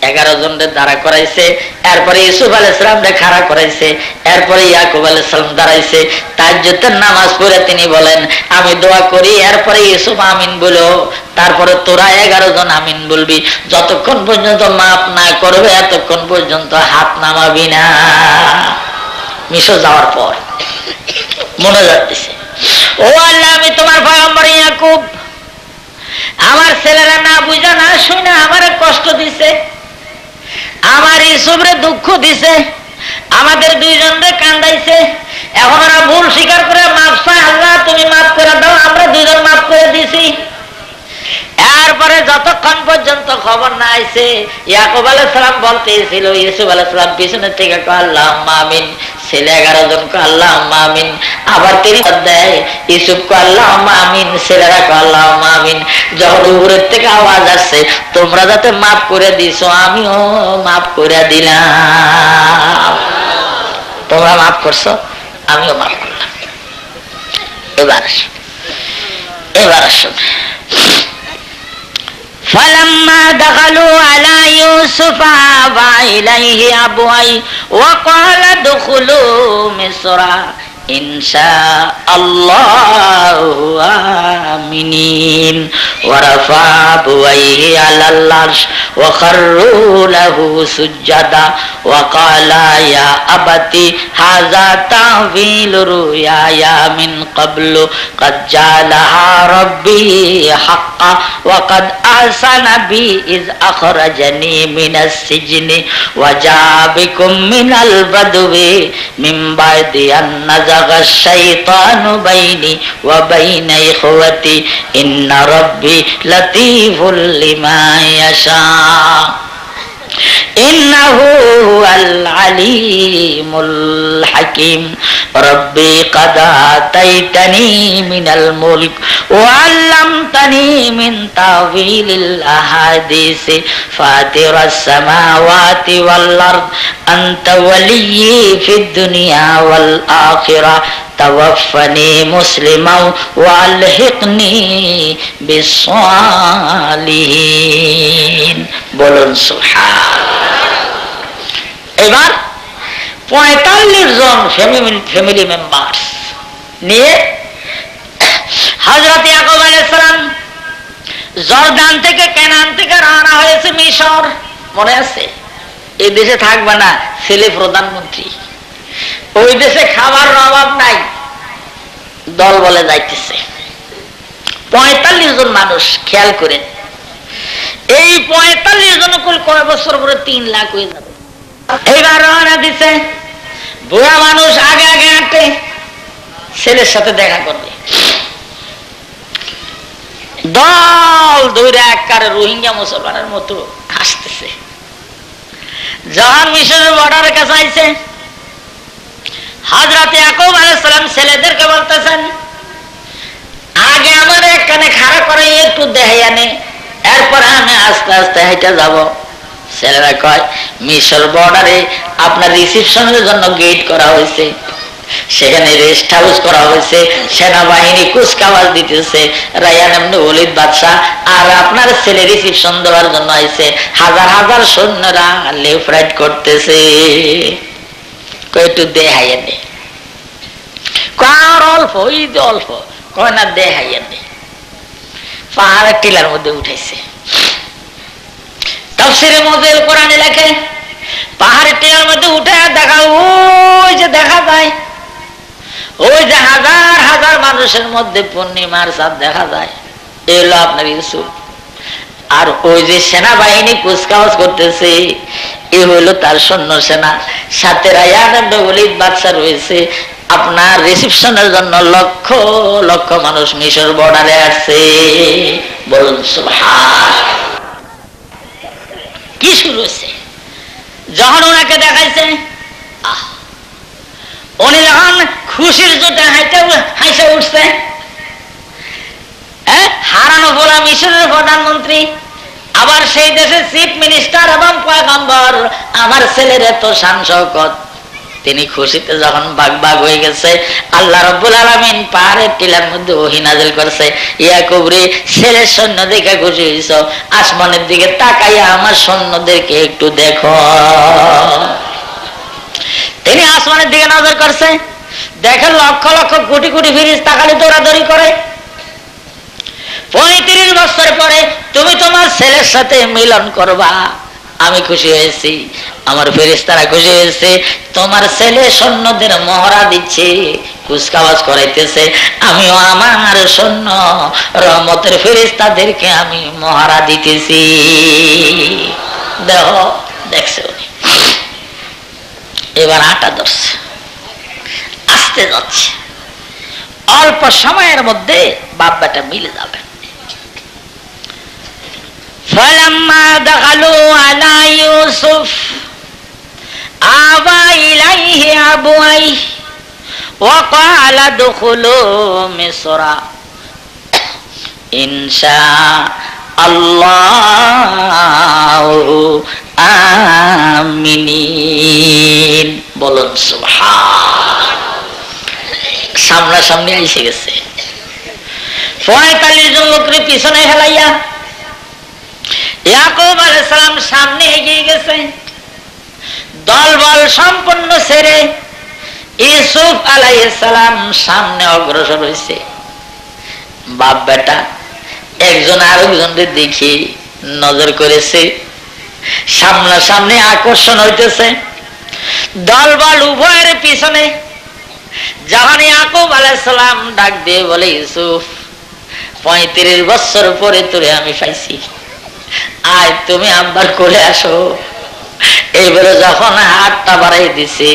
11 জনের দাঁড়া করাইছে। এরপরে ইউসুফ আলাইহিস সালামকে খাড়া করাইছে, এরপরে ইয়াকুব আলাইহিস সালাম দাঁড়াইছে। তাহাজ্জুদের নামাজ পড়ে তিনি বলেন, আমি দোয়া করি, এরপরে ইউসুফ আমিন বলো, তারপরে তোরা 11 জন আমিন বলবি। যতক্ষণ পর্যন্ত মাফ না করবে এতক্ষণ পর্যন্ত হাত নামাবি না। মিশর যাওয়ার পর মনে যাচ্ছে, ও আল্লাহ, আমি তোমার পয়গম্বর ইয়াকুব, আমার ছেলেরা না বুঝা না শুনে আমার কষ্ট দিছে, আমার ইউসুফরে দুঃখ দিছে, আমাদের 2 জনরে কান্দাইছে। এখন ওরা ভুল স্বীকার করে মাফ চায়, আল্লাহ তুমি মাফ করে দাও, আমরা 2 জন মাফ করে দিছি। এরপরে যতক্ষণ পর্যন্ত খবর না আইছে, ইয়াকুব আলাইহিস সালাম বলতেছিল, ইউসুফ আলাইহিস সালাম পিছনের থেকে কয় আল্লাহুম্মা আমিন। ছেলে 11 জন কয় আল্লাহুম্মা আমিন। আবার তিনি দেয়, ইউসুফ কয় আল্লাহুম্মা আমিন, ছেলেরা কয় আল্লাহুম্মা আমিন। যখন উপরের থেকে আওয়াজ আসছে, তোমরা যাতে মাফ করে দিছো, আমিও মাফ করে দিলাম। তোমরা মাফ করছো, আমিও মাফ করলাম। এবার আসুন। فلما دخلوا على يوسف آوى إليه أبويه وقال ادخلوا مصر ইনশাআল্লাহু আমিনিন ওয়া রাফা বুয়াইহি আলাল আরশ ওয়া খাররু লাহু সুজদা ওয়া ক্বালা ইয়া আবাতি হাযা তা'ওয়িলু রুয়ায়া মিন ক্বাবলু ক্বাদ জালাহা রাব্বি হাক্কান ওয়া ক্বাদ আহসানা বি ইয আখরাজানি মিনাস সিজনি ওয়া জা'a বিকুম মিনাল বাদওয়ি মিন বা'দি আন নাযাগা শাইতানু বাইনি ওয়া বাইনা ইখওয়াতি ইন্না রাব্বি লাতীফুল লিমা ইয়াশা ইন্নাহু হুয়াল আলিমুল হাকীম রব্বি ক্বাদ আতাইতানি মিনাল মুলক ওয়া আল্লামতানি মিন তা'ওয়িলিল আহাদিস ফাতিরাস সামাওয়াতি ওয়াল আরদ আনতা ওয়ালিয়্যি ফিদ দুনিয়া ওয়াল আখিরাহ তাওয়াফফানি মুসলিমান ওয়া আলহিকনি বিস-সালিহিন। বলুন সুবহানাল্লাহ। এবার 45 জন ফ্যামিলি মেম্বার্স নিয়ে হযরত ইয়াকুব আলাইহিস সালাম জর্দান থেকে কেনান থেকে রওনা হয়েছে মিশর। মনে আছে? এই দেশে থাকবে না, ছেলে প্রধানমন্ত্রী। ওই দেশে খাবার অভাব নাই, দল বলে যাইতেছে 45 জন মানুষ। খেয়াল করেন, এই 45 জন কুল কয় বছর পরে 3 লাখ হয়ে যাবে। এইবার রওনা দিছে। বুড়া মানুষ আগে আগে হাঁটে, ছেলের সাথে দেখা করবে। দল দৌড়ে একবারে রোহিঙ্গা মুসলমানের মতো আসতেছে। যখন মিশরের বর্ডারের কাছে আইছে, হযরত ইয়াকুব আলাইহিস সালাম ছেলেদেরকে বলতেছেন, আগে আমার একখানে খাড়া করে একটু দেখাইয়া নে, এরপর আমি আস্তে আস্তে হেঁটে যাব। ছেলেরা কয়, মিশর বর্ডারে আপনার রিসিপশনের জন্য গেট করা হয়েছে, সেখানে রেস্ট হাউস করা হয়েছে, সেনাবাহিনী কুচকাওয়াজ দিতেছে, রায়ান ইবনে ওলীদ বাদশা আর আপনার ছেলে রিসিপশন দেওয়ার জন্য আইছে, হাজার হাজার সৈন্যরা লেফট রাইট করতেছে, একটু দেখাইয়া নে। কার অল্প, ঈদ অল্প, কয় না দেখাইয়া নে। পাহাড়ের টিলার মধ্যে উঠেছে। তাফসীরে মুজাহিদ কোরআনে লেখে, পাহাড়ের টিলার মধ্যে উঠে দেখা, ওই যে দেখা যায়, ওই যে হাজার হাজার মানুষের মধ্যে পূর্ণিমার চাঁদ দেখা যায়, এলো আপনার ইউসুফ। আর ওই যে সেনাবাহিনী কুচকাওয়াজ করতেছে, এ হইলো তার সৈন্য সেনা। সাথে রায়ান ইবনে ওলীদ বাদশা রয়েছে। আপনার রিসিপশনের জন্য লক্ষ লক্ষ মানুষ মিশর বর্ডারে আসছে। বলুন সুবহানাল্লাহ। কি শুরু হয়েছে? যখন ওনাকে দেখাইছে, উনি যখন খুশির জোটে হাইসে উঠছে, হারানো বলা মিশরের প্রধানমন্ত্রী, আবার সেই দেশের চিফ মিনিস্টার এবং পয়গম্বর, আমার ছেলের এত শান শওকত, তিনি খুশিতে যখন বাগ বাগ হয়ে গেছে, আল্লাহ রাব্বুল আলামিন পাহাড়ের টিলার মধ্যে ওহী নাযিল করছে, ইয়াকুব রে, ছেলের সৈন্য দেখে খুশি হইছো, আসমানের দিকে তাকাইয়া আমার সৈন্যদেরকে একটু দেখো। তিনি আসমানের দিকে নজর করছে, দেখেন লক্ষ লক্ষ কোটি কোটি ফেরেশতা খালি দৌড়াদৌড়ি করে। 35 বছর পরে তুমি তোমার ছেলের সাথে মিলন করবা, আমি খুশি হয়েছি, আমার ফেরেশতারা খুশি হয়েছে। তোমার ছেলে সৈন্যদের মহড়া দিচ্ছে, কুচকাওয়াজ করাইতেছে, আমিও আমার সৈন্য রহমতের ফেরেশতাদেরকে আমি মহড়া দিতেছি। দেখো, দেখছে উনি। এবার আটা ধরছে, আস্তে যাচ্ছে, অল্প সময়ের মধ্যে বাপ বেটা মিলে যাবে। فلما دخلوا على يوسف آوى إليه أبويه وقال ادخلوا مصر إن شاء الله آمنين। বলুন সুবহান। সামনাসামনি এসে গেছে। 45 জন লোককে পিছনে ফেলাইয়া ইয়াকুব আলাইহিস সালাম সামনে এগিয়ে গেছে। দলবল সম্পন্ন ছেড়ে ইউসুফ আলাইহিস সালাম সামনে অগ্রসর হয়েছে। বাপ বেটা একজন আরেকজনকে দেখি নজর করেছে, সামনাসামনি আকর্ষণ হইতেছে। দলবল উভয়ের পিছনে। যখন ইয়াকুব আলাইহিস সালাম ডাক দিয়ে বলে, ইউসুফ 35 বছর পরে তোরে আমি পাইছি, আয় তুমি আব্বার কোলে আসো। এইবারে যখন হাতটা বাড়াই দিছে,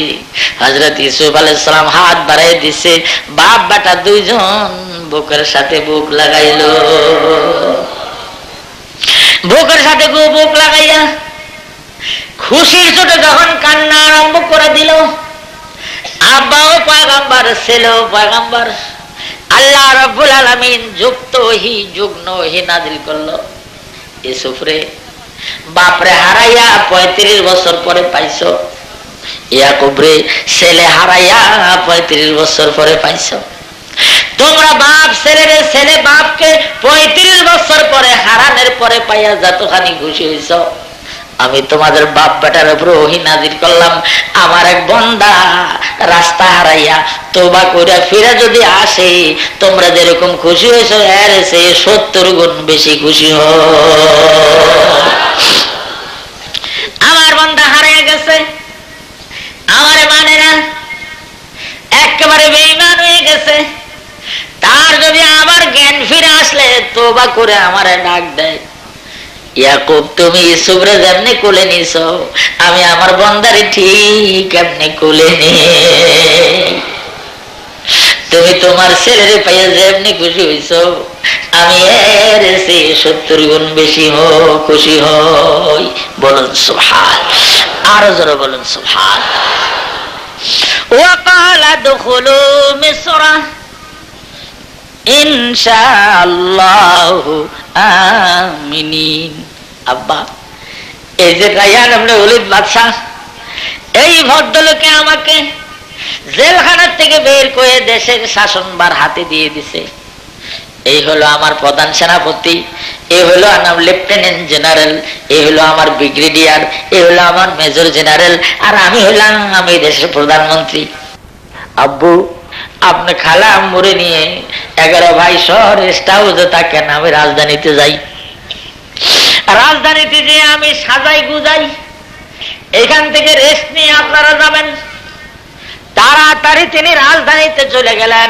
হযরত ইউসুফ আলাইহিস সালাম হাত বাড়াই দিছে, বাপ বেটা দুইজন বুকের সাথে বুক লাগাইলো। বুকের সাথে বুক লাগাইয়া খুশির চোটে যখন কান্না আরম্ভ করে দিল। আব্বাও পয়গম্বর, ছেলেও পয়গম্বর। আল্লাহ রাব্বুল আলামিন যুক্তহি যুগ্নহি নাজিল করলো, ইউসুফ রে বাপরে হারাইয়া 35 বছর পরে পাইছো, ইয়াকুব রে ছেলে হারাইয়া 35 বছর পরে পাইছো। তোমরা বাপ ছেলে, ছেলে বাপকে 35 বছর পরে হারানোর পরে পাইয়া যতখানি খুশি হইছ, আমি তোমাদের বাপ বেটার উপর ওহী নাজিল করলাম, আমার এক বান্দা রাস্তা হারাইয়া তওবা করে ফিরে যদি আসে, তোমরা যেরকম খুশি হয়েছো এর চেয়ে 70 গুণ বেশি খুশি হও। আমার বান্দা হারিয়ে গেছে, আমার মানে না, একেবারে বেঈমান হয়ে গেছে, তার যদি আবার জ্ঞান ফিরে আসলে তওবা করে আমারে ডাক দেয়, ইয়াকুব তুমি ইউসুফরে যেমনি কোলে নিছো, আমি আমার বান্দারে ঠিক এমনি কোলে নিই। তুমি তোমার ছেলেরে পাইয়া যেমনি খুশি হইছো, আমি এর চেয়ে 70 গুণ বেশি খুশি হই। বলুন সুবহান, আরো জোরে বলুন সুবহান। ওয়াকালা দুখুলু মিসরা ইনশাআল্লাহু আমিনিন। আব্বা এই যে রায়ান আমনে ওলিদ বাদশা, এই ভদ্রলোকে আমাকে জেলখানা থেকে বের করে দেশের শাসনভার হাতে দিয়ে দিছে। এই হলো আমার প্রধান সেনাপতি, এই হলো আমার লেফটেন্যান্ট জেনারেল, এই হলো আমার ব্রিগেডিয়ার, এই হলো আমার মেজর জেনারেল, আর আমি হলাম আমি দেশের প্রধানমন্ত্রী। আব্বু আপনি খালা আম্মুরে নিয়ে 11 ভাই সহ রেস্ট হাউসে থাকেন, আমি রাজধানীতে যাই। রাজধানীতে যে আমি সাজাই গুজাই, এখান থেকে রেস্ট নিয়ে আপনারা যাবেন। তাড়াতাড়ি তিনি রাজধানীতে চলে গেলেন।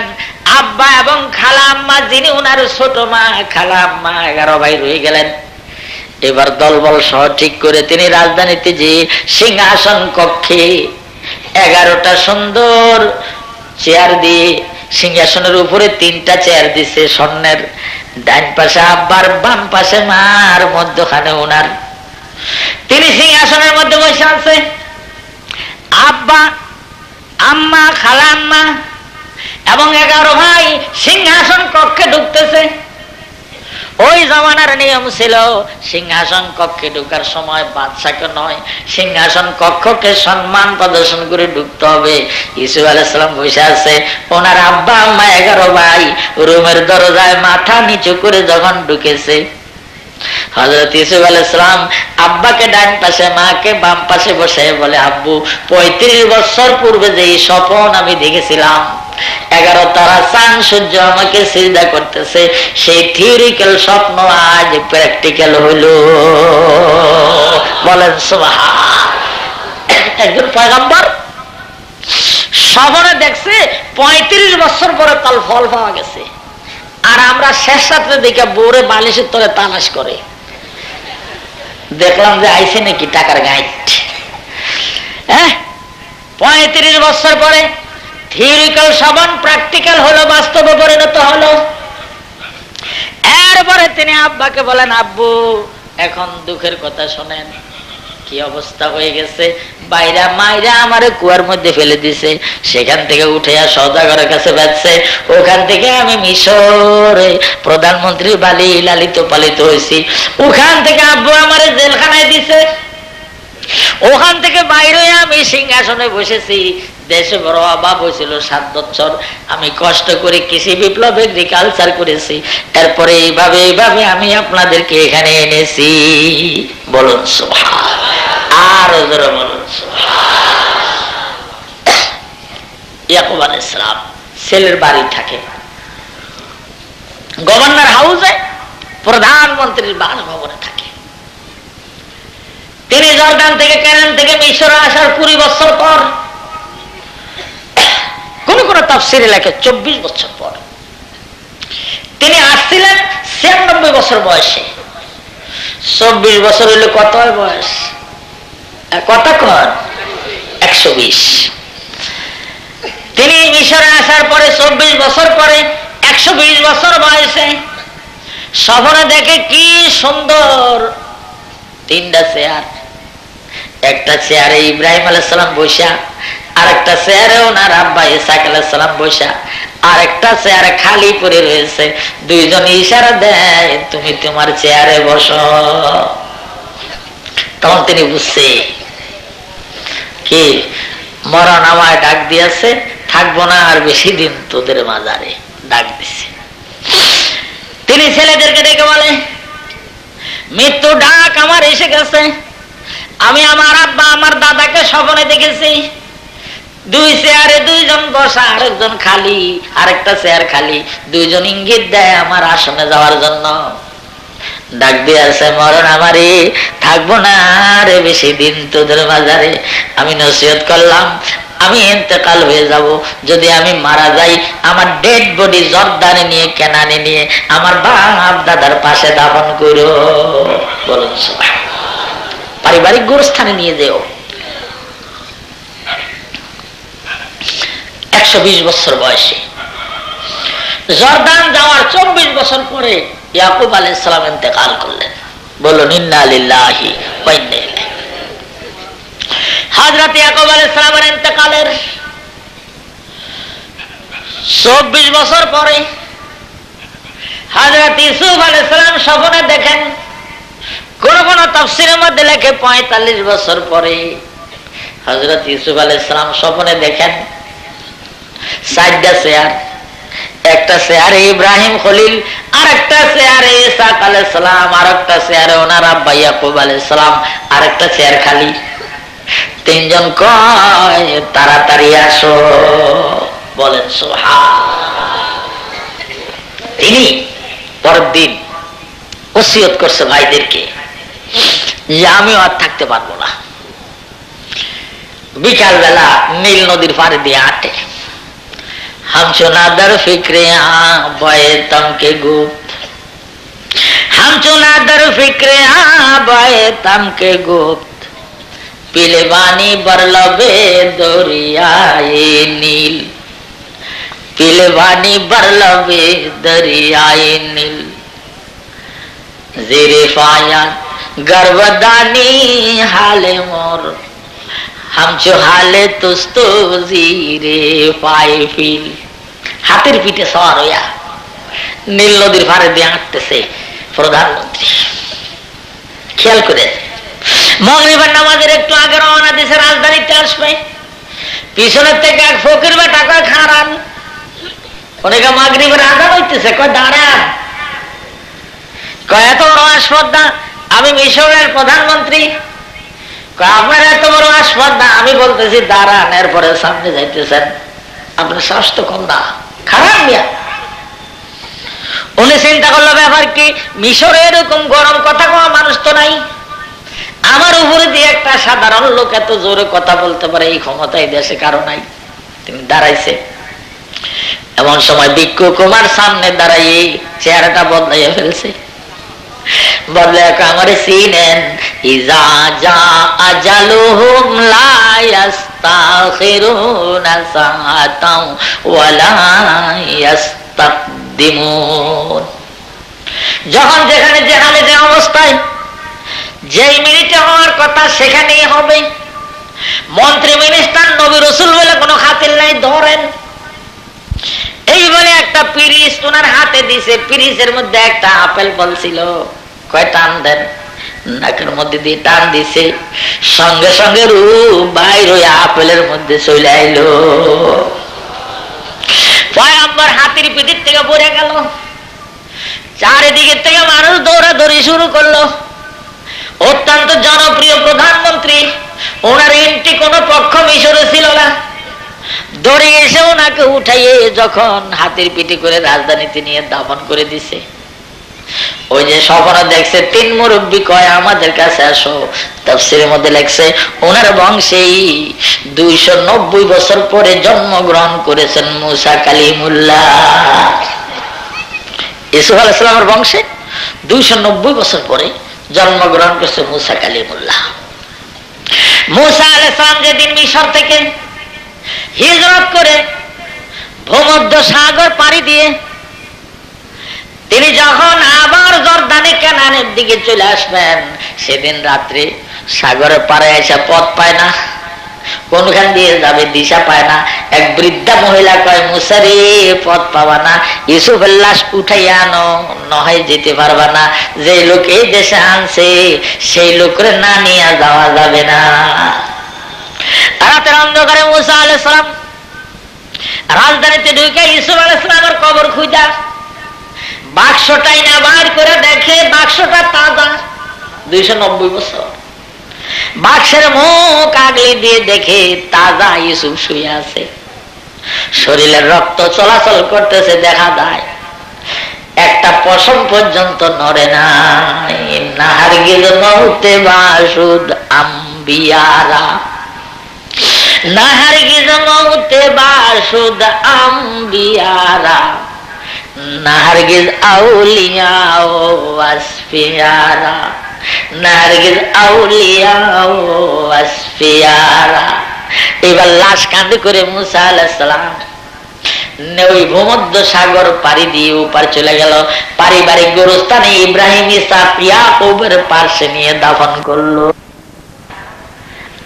আব্বা এবং খালা আম্মা, যিনি উনার ছোট মা, খালা আম্মা 11 ভাই রয়ে গেলেন। এবার দলবল সহ ঠিক করে তিনি রাজধানীতে যে সিংহাসন কক্ষে 11টা সুন্দর চেয়ার দিয়ে, সিংহাসনের উপরে 3টা চেয়ার দিছে স্বর্ণের, ডান পাশে আব্বার, বাম পাশে মার, মধ্যখানে উনার। তিনি সিংহাসনের মধ্যে বসে আছে। আব্বা আম্মা, খালা আম্মা এবং 11 ভাই সিংহাসন কক্ষে ঢুকতেছে। ওই জামানার নিয়ম ছিল, সিংহাসন কক্ষে ঢুকার সময় বাদশাকে নয়, সিংহাসন কক্ষকে সম্মান প্রদর্শন করে ঢুকতে হবে। ইউসুফ আলাইহিস সালাম বসে আছে, ওনার আব্বা আম্মা 11 ভাই রুমের দরজায় মাথা নিচু করে যখন ঢুকেছে, হযরত ইউসুফ আলাইহিস সালাম আব্বাকে ডান পাশে, মাকে বাম পাশে বসে বলে, আব্বু 35 বছর পূর্বে যে স্বপ্ন আমি দেখেছিলাম, 11 তারা চাঁদ সূর্য আমাকে সিজদা করতেছে, সেই থিওরিক্যাল স্বপ্ন আজ প্র্যাকটিক্যাল হইল। বলেন সুবহান। একজন পয়গম্বর স্বপ্নে দেখছে 35 বছর পরে তার ফল পাওয়া গেছে, আর আমরা শেষ রাত্রে দেখে বোরে বালিশের তলে তালাশ করে দেখলাম যে আইছে নাকি টাকার গাইড। 35 বছর পরে থিওরিক্যাল সমান প্র্যাকটিক্যাল হলো, বাস্তবে পরিণত হলো। এরপরে তিনি আব্বাকে বলেন, আব্বু এখন দুঃখের কথা শোনেন, কি অবস্থা হয়ে গেছে, বাইরা মাইরা আমারে কুয়ার মধ্যে ফেলে দিছে, সেখান থেকে উঠে সওদাগরের কাছে বেচছে, ওখান থেকে আমি মিশরে প্রধানমন্ত্রীর বালি লালিত পালিত হয়েছি, ওখান থেকে আব্বু আমারে জেলখানায় দিছে, ওখান থেকে বাইরে আমি সিংহাসনে বসেছি। দেশে বড় অভাব হয়েছিল 7 বছর, আমি কষ্ট করে কৃষি বিপ্লব এগ্রিকালচার করেছি, এরপরে এইভাবে এইভাবে আমি আপনাদেরকে এখানে এনেছি। বলুন সুবহান, আর জোরে বলুন সুবহান। ইয়াকুব আলাইহিস সালাম ছেলের বাড়ি থাকে গভর্নর হাউসে, প্রধানমন্ত্রীর বাসভবনে থাকে। তিনি জর্দান থেকে কেনান থেকে মিশরে আসার 20 বছর পর, কোন কোন তাফসীরে লেখে 24 বছর পর। তিনি আসছিলেন 96 বছর বয়সে। 24 বছর হইলে কত হয় বয়স? কত কর 120। তিনি মিশরে আসার পরে 24 বছর পরে 120 বছর বয়সে স্বপ্নে দেখে কি সুন্দর 3টা চেয়ার। একটা চেয়ারে ইব্রাহিম আলাইহিস সালাম বসা, আরেকটা চেয়ারে ওনার আব্বা ইসহাক আলাইহিস সালাম বসা, আরেকটা চেয়ারে খালি পড়ে রয়েছে। দুইজন ইশারা দেয় তুমি তোমার চেয়ারে বসো। তখন তিনি বুঝছে কি মরণ আমায় ডাক দিয়েছে, থাকবো না আর বেশি দিন তোদের মাজারে, ডাক দিছে। তিনি ছেলেদেরকে ডেকে বলে মৃত্যু ডাক আমার এসে গেছে। আমি আমার আব্বা আমার দাদাকে স্বপ্নে দেখেছি, 2 চেয়ারে 2 জন বসা, আরেকজন খালি, আরেকটা চেয়ার খালি। 2 জন ইঙ্গিত দেয় আমার আসনে যাওয়ার জন্য। ডাক দিয়ে আছে মরণ আমারে, থাকবো না রে বেশি দিন তোদের মাজারে। আমি নসিহত করলাম আমি ইন্তেকাল হয়ে যাব, যদি আমি মারা যাই আমার ডেড বডি জর্দানে নিয়ে কেনানে নিয়ে আমার বাপ দাদার পাশে দাফন করো। বলুন সুবহানাল্লাহ। পারিবারিক গোরস্থানে নিয়ে যেও। 120 বছর বয়সে জর্দান যাওয়ার 24 বছর পরে ইয়াকুব আলাইহিস সালাম ইন্তেকাল করলেন। বলুন ইন্না লিল্লাহি ওয়া ইন্না ইলাইহি। হযরত ইয়াকুব আলাইহিস সালামের ইন্তেকালের 24 বছর পরে হযরত ইউসুফ আলাইহিস সালাম স্বপ্নে দেখেন, কোন কোন তাফসীরের মধ্যে লেখে 45 বছর পরে হযরত ইউসুফ আলাইহিস সালাম স্বপ্নে দেখেন 4টা চেয়ার। একটা চেয়ারে ইব্রাহিম খলিল, আর একটা চেয়ারে ইসহাক আলাইহিস সালাম, আর একটা চেয়ারে ওনার আব্বা ইয়াকুব আলাইহিস সালাম, আর একটা চেয়ার খালি। 3 জন কয় তাড়াতাড়ি আসো। বলেন সুবহানাল্লাহ। তিনি পরের দিন ওসিয়ত করছে ভাইদেরকে যে আমিও আর থাকতে পারবো না। বিকাল বেলা নীল নদীর পাড়ে দিয়ে হাঁটে। हम चुनादर फिक्रे बये तम के गुप्त, हम चुनादर फिक्रे बये तम के गुप्त, पीले बानी बरलबे दरियाए नील, पीले बानी बरलबे दरियाए नील, जेरे फायात गर्वदानी हाले मोर, हम जो हाले तुस्तो जीरे पाए फील। হাতের পিঠে সওয়ার হইয়া নীল নদীর পাড়ে দিয়ে হাঁটতেছে প্রধানমন্ত্রী। খেয়াল করে মাগরিবের নামাজের একটু আগে রওনা দিয়েছে, রাজধানীতে আসবে। পিছনের থেকে এক ফকির বেটা কয় খাড়ান। অনেকে মাগরিবের আজান হইতেছে, কয় দাঁড়ান। কয় এত বড় আসপর্দা, আমি মিশরের প্রধানমন্ত্রী। আপনার এত বড় আসপর্দা, আমি বলতেছি দাঁড়ান, এরপরে সামনে যাইতেছেন। আপনার সাহস তো কম না, খারাপ মিয়া। উনি চিন্তা করলো ব্যাপার কি, মিশরে এরকম গরম কথা কোয়া মানুষ তো নাই, আমার উপরে দিয়ে একটা সাধারণ লোক এত জোরে কথা বলতে পারে এই ক্ষমতা এই দেশে কারো নাই। তিনি দাঁড়াইছে। এমন সময় ভিক্ষু কুমার সামনে দাঁড়াই চেহারাটা বদলাইয়া ফেলছে। বদলে আমারে চিনেন, ইজা জা আজালুহুম লা ইস্তাখিরুনা সাআতাও ওয়া লা ইস্তাকদিমুন। যখন যেখানে যে হালে যে অবস্থায় যেই মিনিটে হওয়ার কথা সেখানেই হবে। মন্ত্রী মিনিস্টার নবী রাসূল বলে কোনো খাতির নাই, ধরেন। এই বলে একটা পিরিচ ওনার হাতে দিছে। পিরিচের মধ্যে একটা আপেল ফল ছিল। কয় টান দেন। নাকের মধ্যে দিয়ে টান দিছে, সঙ্গে সঙ্গে রূপ বাইর হয়ে আপেলের মধ্যে চলে আইলো। পয়গম্বর হাতির পিঠির থেকে পড়ে গেল। চারিদিকে থেকে মানুষ দৌড়াদৌড়ি শুরু করলো। অত্যন্ত জনপ্রিয় প্রধানমন্ত্রী, ওনার এন্ট্রি কোন পক্ষ মিশরে ছিল না। দৌড়ে এসে ওনাকে উঠাইয়ে যখন হাতির পিঠে করে রাজধানীতে নিয়ে দাফন করে দিছে, ওই যে স্বপ্ন দেখছে 3 মুরব্বী কয় আমাদের কাছে আসো। তাফসীরের মধ্যে লেখছে ওনার বংশেই 290 বছর পরে জন্মগ্রহণ করেছেন মূসা কালিমুল্লাহ। ইউসুফ আলাইহিস সালামের বংশে 290 বছর পরে জন্মগ্রহণ করেছে মূসা কালিমুল্লাহ। মূসা আলাইহিস সালাম যেদিন মিশর থেকে হিজরত করে ভূমধ্য সাগর পাড়ি দিয়ে তিনি যখন আবার জর্দানে কানানের দিকে চলে আসবেন, সেদিন রাত্রে সাগরের পাড়ে এসে পথ পায় না, কোনখান দিয়ে যাবে দিশা পায় না। এক বৃদ্ধা মহিলা কয় মূসা রে পথ পাবা না, ইউসুফের লাশ উঠাইয়া আনো, নয় যেতে পারবা না। যে লোক এই দেশে আনছে সেই লোকের না নিয়ে যাওয়া যাবে না। রাতের অন্ধকারে মূসা আলাইহিস সালাম রাজধানীতে ঢুকে ইউসুফ আলাইহিস সালামের কবর খুঁজা বাক্সটাই না বার করে দেখে বাক্সটা তাজা, 290 বছর। বাক্সের মুখ আগলে দিয়ে দেখে তাজা ইউসুফ শুয়ে আছে, শরীরের রক্ত চলাচল করতেছে, দেখা যায় একটা পশম পর্যন্ত নড়ে না। নাহারগিল মউতে বাসুদ আম্বিয়ারা, নাহারগিল মউতে বাসুদ আম্বিয়ারা, নারগিজ আউলিয়া ও আসফিয়ারা, নারগিজ আউলিয়া ও আসফিয়ারা। এবার লাশ কাঁধে করে মূসা আলাইহিস সালাম ওই ভূমধ্য সাগর পাড়ি দিয়ে ওপার চলে গেল। পারিবারিক গোরস্থানে ইব্রাহিম ইসহাক ইয়াকুবের পাশে নিয়ে দাফন করলো।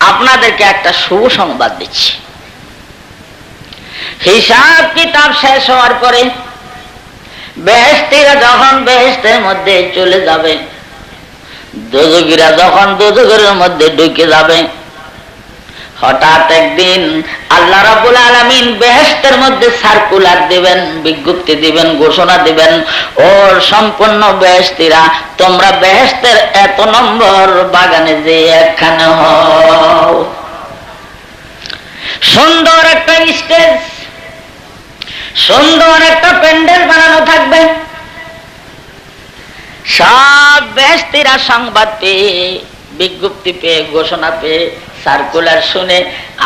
আপনাদেরকে একটা শুভ সংবাদ দিচ্ছি, হিসাব কিতাব শেষ হওয়ার পরে বেহেশতীরা যখন বেহেশতের মধ্যে চলে যাবে, দোজখীরা যখন দোজখের মধ্যে ঢুকে যাবে, হঠাৎ একদিন আল্লাহ রাব্বুল আলামিন বেহেশতের মধ্যে সার্কুলার দিবেন, বিজ্ঞপ্তি দিবেন, ঘোষণা দিবেন, ও সম্পূর্ণ বেহেশতীরা তোমরা বেহেশতের এত নম্বর বাগানে যে একখানে হও। সুন্দর একটা স্টেজ, সুন্দর একটা প্যান্ডেল বানানো থাকবে। সব বেহেশতীরা সংবাদ পেয়ে, বিজ্ঞপ্তি পেয়ে, ঘোষণা পেয়ে, সার্কুলার শুনে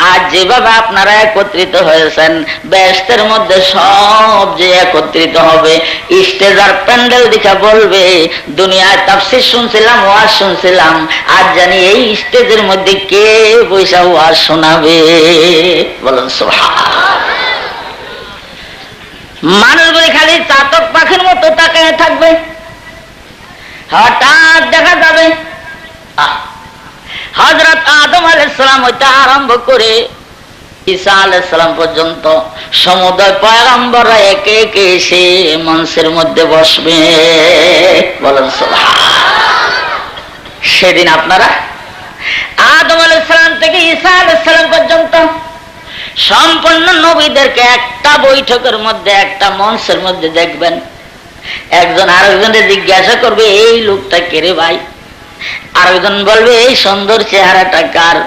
আজ যেভাবে আপনারা একত্রিত হয়েছেন, বেহেশতের মধ্যে সব যে একত্রিত হবে, স্টেজ আর প্যান্ডেল দেখে বলবে দুনিয়ায় তাফসীর শুনছিলাম, ওয়াজ শুনছিলাম, আজ জানি এই স্টেজের মধ্যে কে বৈশা ওয়াজ শোনাবে। বলুন সুবহানাল্লাহ। মানুষগুলি খালি চাতক পাখির মতো তাকায় থাকবে। হঠাৎ দেখা যাবে হযরত আদম আলাইহিস সালাম হইতে আরম্ভ করে ঈসা আলাইহিস সালাম পর্যন্ত সমুদয় পয়গম্বররা একে একে এসে মঞ্চের মধ্যে বসবে। বলেন সুবহানাল্লাহ। সেদিন আপনারা আদম আলাইহিস সালাম থেকে ঈসা আলাইহিস সালাম পর্যন্ত সম্পূর্ণ নবীদেরকে একটা বৈঠকের মধ্যে, একটা মঞ্চের মধ্যে দেখবেন। একজন আরেকজনের জিজ্ঞাসা করবে এই লোকটা কে রে ভাই, আরেকজন বলবে এই সুন্দর চেহারাটা কার।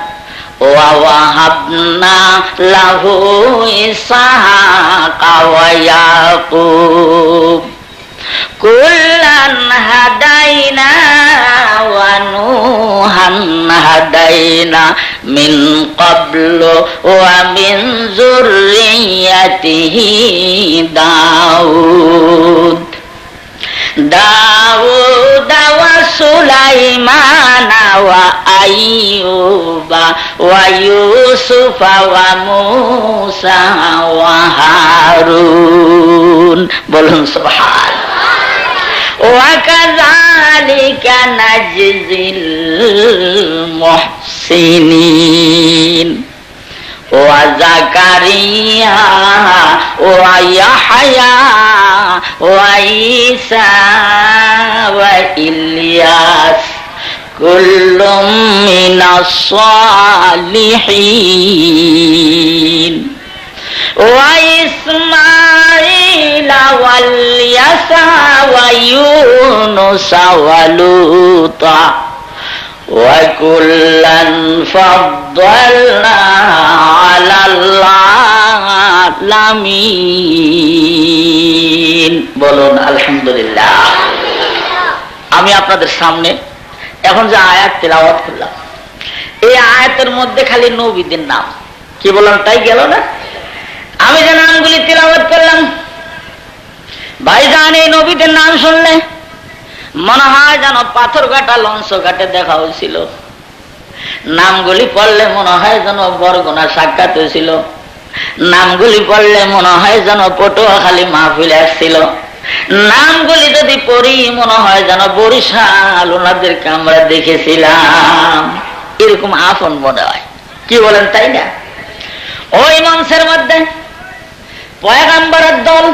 ওয়াহাবনা লাহু ইসহাকা ওয়া ইয়াকুব কুল্লান হাদাইনা ওয়া নূহান হাদাইনা মিন ক্বাবলু ওয়া মিন যুররিয়াতিহি দাউদ ওয়া সুলাইমান ওয়া আইয়ুবা ওয়া ইউসুফা ওয়া মূসা ওয়া হারুন। বলুন সুবহানাল্লাহ। ওয়া কাযালিকা নাজজিল মুহসিনিন ওয়া যাকারিয়া ওয়া ইয়াহইয়া ওয়া ঈসা ওয়া ইলিয়াস কুল্লুম মিনাস সালিহিন ওয়া ইসমাঈল ওয়াল ইয়াসা ওয়া ইউনুস ওয়া লূতা وَكُلًّا فَضَّلْنَا عَلَى الْعَالَمِينَ আলামিন। বলুন আলহামদুলিল্লাহ। আমি আপনাদের সামনে এখন যে আয়াত তেলাওয়াত করলাম, এই আয়াতের মধ্যে খালি নবীদের নাম, কি বললাম তাই গেল না? আমি যে নামগুলি তেলাওয়াত করলাম, ভাইজান এই নবীদের নাম শুনলে মনে হয় যেন পাথর কাটা লঞ্চ ঘাটে দেখা হয়েছিল। নামগুলি পড়লে মনে হয় যেন বরগুনা সাক্ষাৎ হয়েছিল। নামগুলি পড়লে মনে হয় যেন পটুয়াখালী মাহফিলে আসছিল। নামগুলি যদি পড়ি মনে হয় যেন বরিশাল ওনাদেরকে আমরা দেখেছিলাম, এরকম আপন মনে হয়। কি বলেন তাই না? ওই মঞ্চের মধ্যে পয়গাম্বরের দল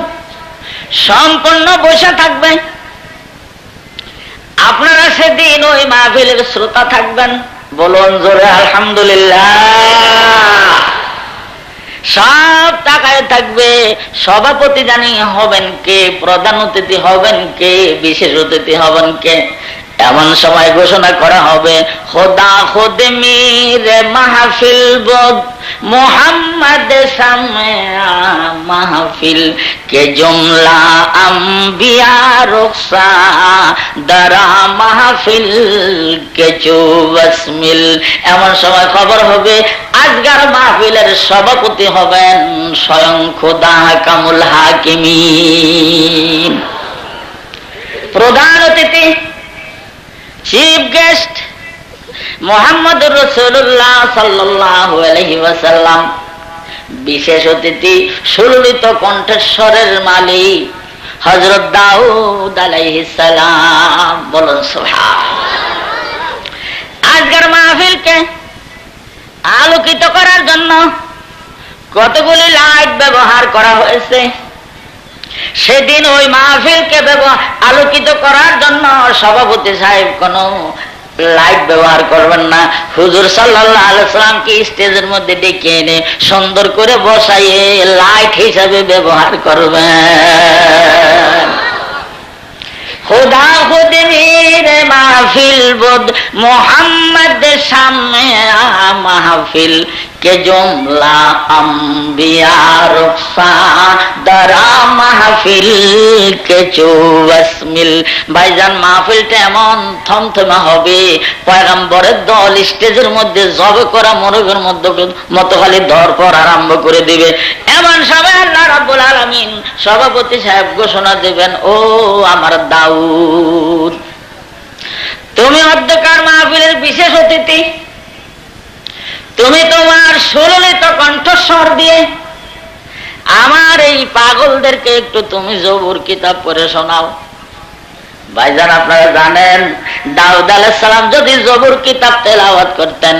সম্পূর্ণ বসে থাকবে। আপনারা সেদিন ওই মাহফিলের শ্রোতা থাকবেন। বলুন জোরে আলহামদুলিল্লাহ। সব তাকায় থাকবে। সভাপতি জানি হবেন কে, প্রধান অতিথি হবেন কে, বিশেষ অতিথি হবেন কে। এমন সময় ঘোষণা করা হবে, খোদা খুদ মেরে মাহফিল বদ মোহাম্মদ সামে মাহফিল কে জুমলা আম্বিয়া রুখসা দারা মাহফিল কে চুবসমিল। এমন সময় খবর হবে আজকের মাহফিলের সভাপতি হবেন স্বয়ং খোদা কামুল হাকিমিন। প্রধান অতিথি চিফ গেস্ট মুহাম্মদুর রাসূলুল্লাহ সাল্লাল্লাহু আলাইহি ওয়াসাল্লাম। বিশেষ অতিথি সুললিত কণ্ঠস্বরের মালিক হযরত দাউদ আলাইহিস সালাম। বলুন সুবহানাল্লাহ। আজকের মাহফিলকে আলোকিত করার জন্য কতগুলি লাইট ব্যবহার করা হয়েছে। সেদিন ওই মাহফিলকে আলোকিত করার জন্য সভাপতি সাহেব কোন লাইট ব্যবহার করবেন না। হুজুর সাল্লাল্লাহু আলাইহি ওয়াসাল্লামকে স্টেজের মধ্যে ডেকে এনে সুন্দর করে বসাইয়ে লাইট হিসাবে ব্যবহার করবেন। खुदा खुद मेरे महफिल बुद मोहम्मद सामने महफिल के जुमला अंबिया रुखसा दरा महफिल के चुवसमिल। ভাইজান মাহফিলটা এমন থমথমে হবে, পয়গম্বরের দল স্টেজের মধ্যে জবে করা মোরগের মতো খালি ধরপড় আরম্ভ করে দিবে। এমন সময় আল্লাহ রাব্বুল আলামিন সভাপতি সাহেব ঘোষণা দেবেন, ও আমার দাউদ, তুমি অধ্যকার মাহফিলের বিশেষ অতিথি, তুমি তোমার সুললিত কণ্ঠস্বর দিয়ে আমার এই পাগলদেরকে একটু তুমি জবুর কিতাব পড়ে শোনাও। ভাইজান আপনারা জানেন দাউদ আলাইহিস সালাম যদি জবুর কিতাব তেলাওয়াত করতেন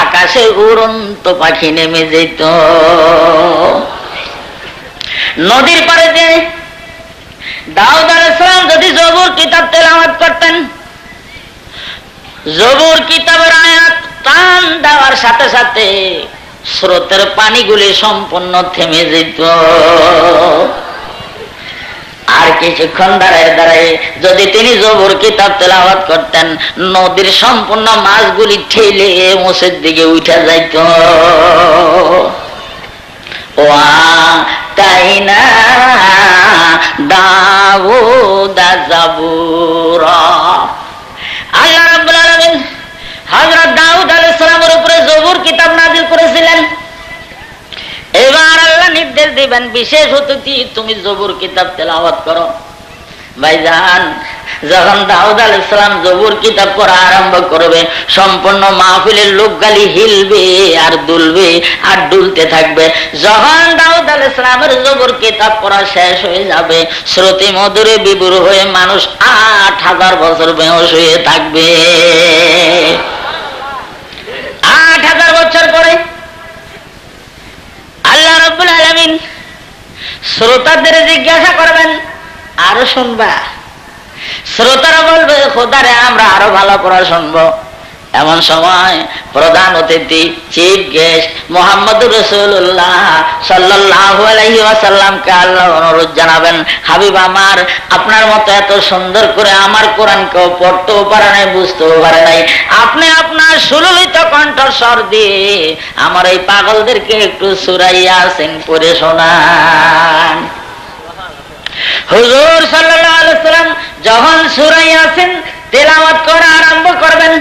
আকাশে উড়ন্ত পাখি নেমে যেত। নদীর পাড়ে যে দাউদ আলাইহিস সালাম যদি জবুর কিতাব তেলাওয়াত করতেন, জবুর কিতাবের আয়াত টান দেওয়ার সাথে সাথে স্রোতের পানিগুলি সম্পূর্ণ থেমে যেত। আর কিছুক্ষণ দাঁড়ায় দাঁড়ায় যদি তিনি জবুর কিতাব তেলাওয়াত করতেন, নদীর সম্পূর্ণ মাছগুলি ঠেলে মুসের দিকে উঠে যাইত। ওয়াতাইনা দাউদা জাবুরা। আল্লাহ রাব্বুল আলামিন হযরত দাউদ আলাইহিস সালামের উপরে জবুর কিতাব নাযিল করেছিলেন। এবার আল্লাহ নির্দেশ দিবেন, বিশেষ অতিথি তুমি জবুর কিতাব তেলাওয়াত করো। ভাইজান যখন দাউদ আলাইহিস সালাম জবুর কিতাব পড়া আরম্ভ করবে, সম্পূর্ণ মাহফিলের লোকগালি হিলবে আর দুলবে আর দুলতে থাকবে। যখন দাউদ আলাইহিস সালামের জবুর কিতাব পড়া শেষ হয়ে যাবে, শ্রুতি মধুরে বিভোর হয়ে মানুষ ৮,০০০ বছর বেহুশ হয়ে থাকবে। ৮,০০০ বছর পরে আল্লাহ রাব্বুল আলামিন শ্রোতাদের জিজ্ঞাসা করবেন, আরো শুনবা? শ্রোতারা বলবে, খোদারে আমরা আরো ভালো পড়া শুনবো। এমন সময় প্রধান অতিথি চিফ গেস্ট মুহাম্মদুর রাসূলুল্লাহ সাল্লাল্লাহু আলাইহি ওয়াসাল্লামকে আল্লাহ অনুরোধ জানাবেন, হাবিব আমার, আপনার মতো এত সুন্দর করে আমার কোরআনকেও পড়তেও পারে নাই, বুঝতেও পারে নাই, আপনি আপনার সুললিত কণ্ঠস্বর দিয়ে আমার এই পাগলদেরকে একটু সূরা ইয়াসিন পড়ে শোনান। হুজুর সাল্লাল্লাহু আলাইহি ওয়াসাল্লাম যখন সূরা ইয়াসিন তেলাওয়াত করা আরম্ভ করবেন,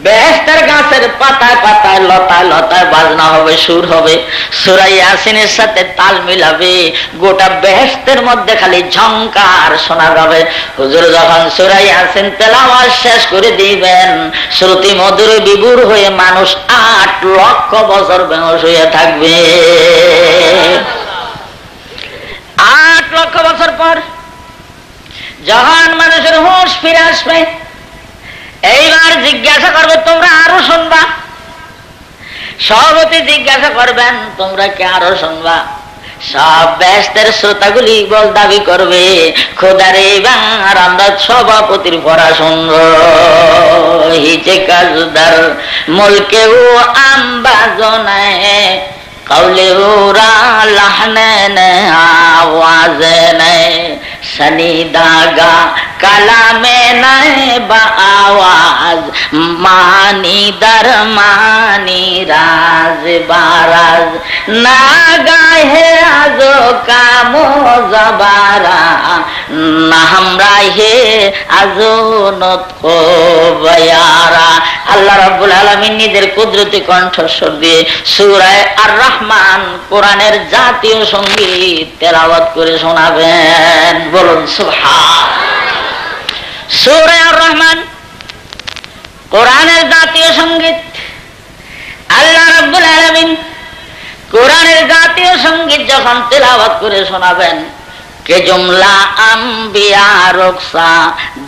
বেহেশতের গাছের পাতায় পাতায় লতায় লতায় বাজনা হবে, সুর হবে, সূরা ইয়াসিনের সাথে তাল মিলাবে, গোটা বেহেশতের মধ্যে খালি ঝংকার শোনা যাবে। হুজুর যখন সূরা ইয়াসিন তেলাওয়াত শেষ করে দিবেন, শ্রুতি মধুরে বিভোর হয়ে মানুষ 8 লক্ষ বছর বেহুশ হয়ে থাকবে। 8 লক্ষ বছর পর যখন মানুষের হুঁশ ফিরে আসবে, এইবার জিজ্ঞাসা করবে, তোমরা আরো শুনবা? সভাপতি জিজ্ঞাসা করবেন, তোমরা কি আরো শুনবা? সব বেহেশতের শ্রোতাগুলি বল দাবি করবে, খোদারে এবার আমরা সভাপতির পড়া শুনব। হিচে কাজদার মুলকে ও আম্বাজনায় কৌলে ওরা লাহনে নে আওয়াজে নে সনি দাগা কালামে নাই বা আওয়াজ মানি দর মানি রাজ বারাজ না গাহে আজো কামো জবারা না হামরা হে আজো নত কো বয়ারা। আল্লাহ রাব্বুল আলামিন নিজের কুদরতি কণ্ঠস্বর দিয়ে সূরা আর রহমান কোরআনের জাতীয় সঙ্গীত তেলাওয়াত করে শোনাবেন। বলুন সুবহান। সূরা আর রহমান কোরআনের জাতীয় সঙ্গীত। আল্লাহ রাব্বুল আলামিন কোরআনের জাতীয় সঙ্গীত যখন তেলাওয়াত করে শোনাবেন, কে জুমলা আম্বিয়া রুকসা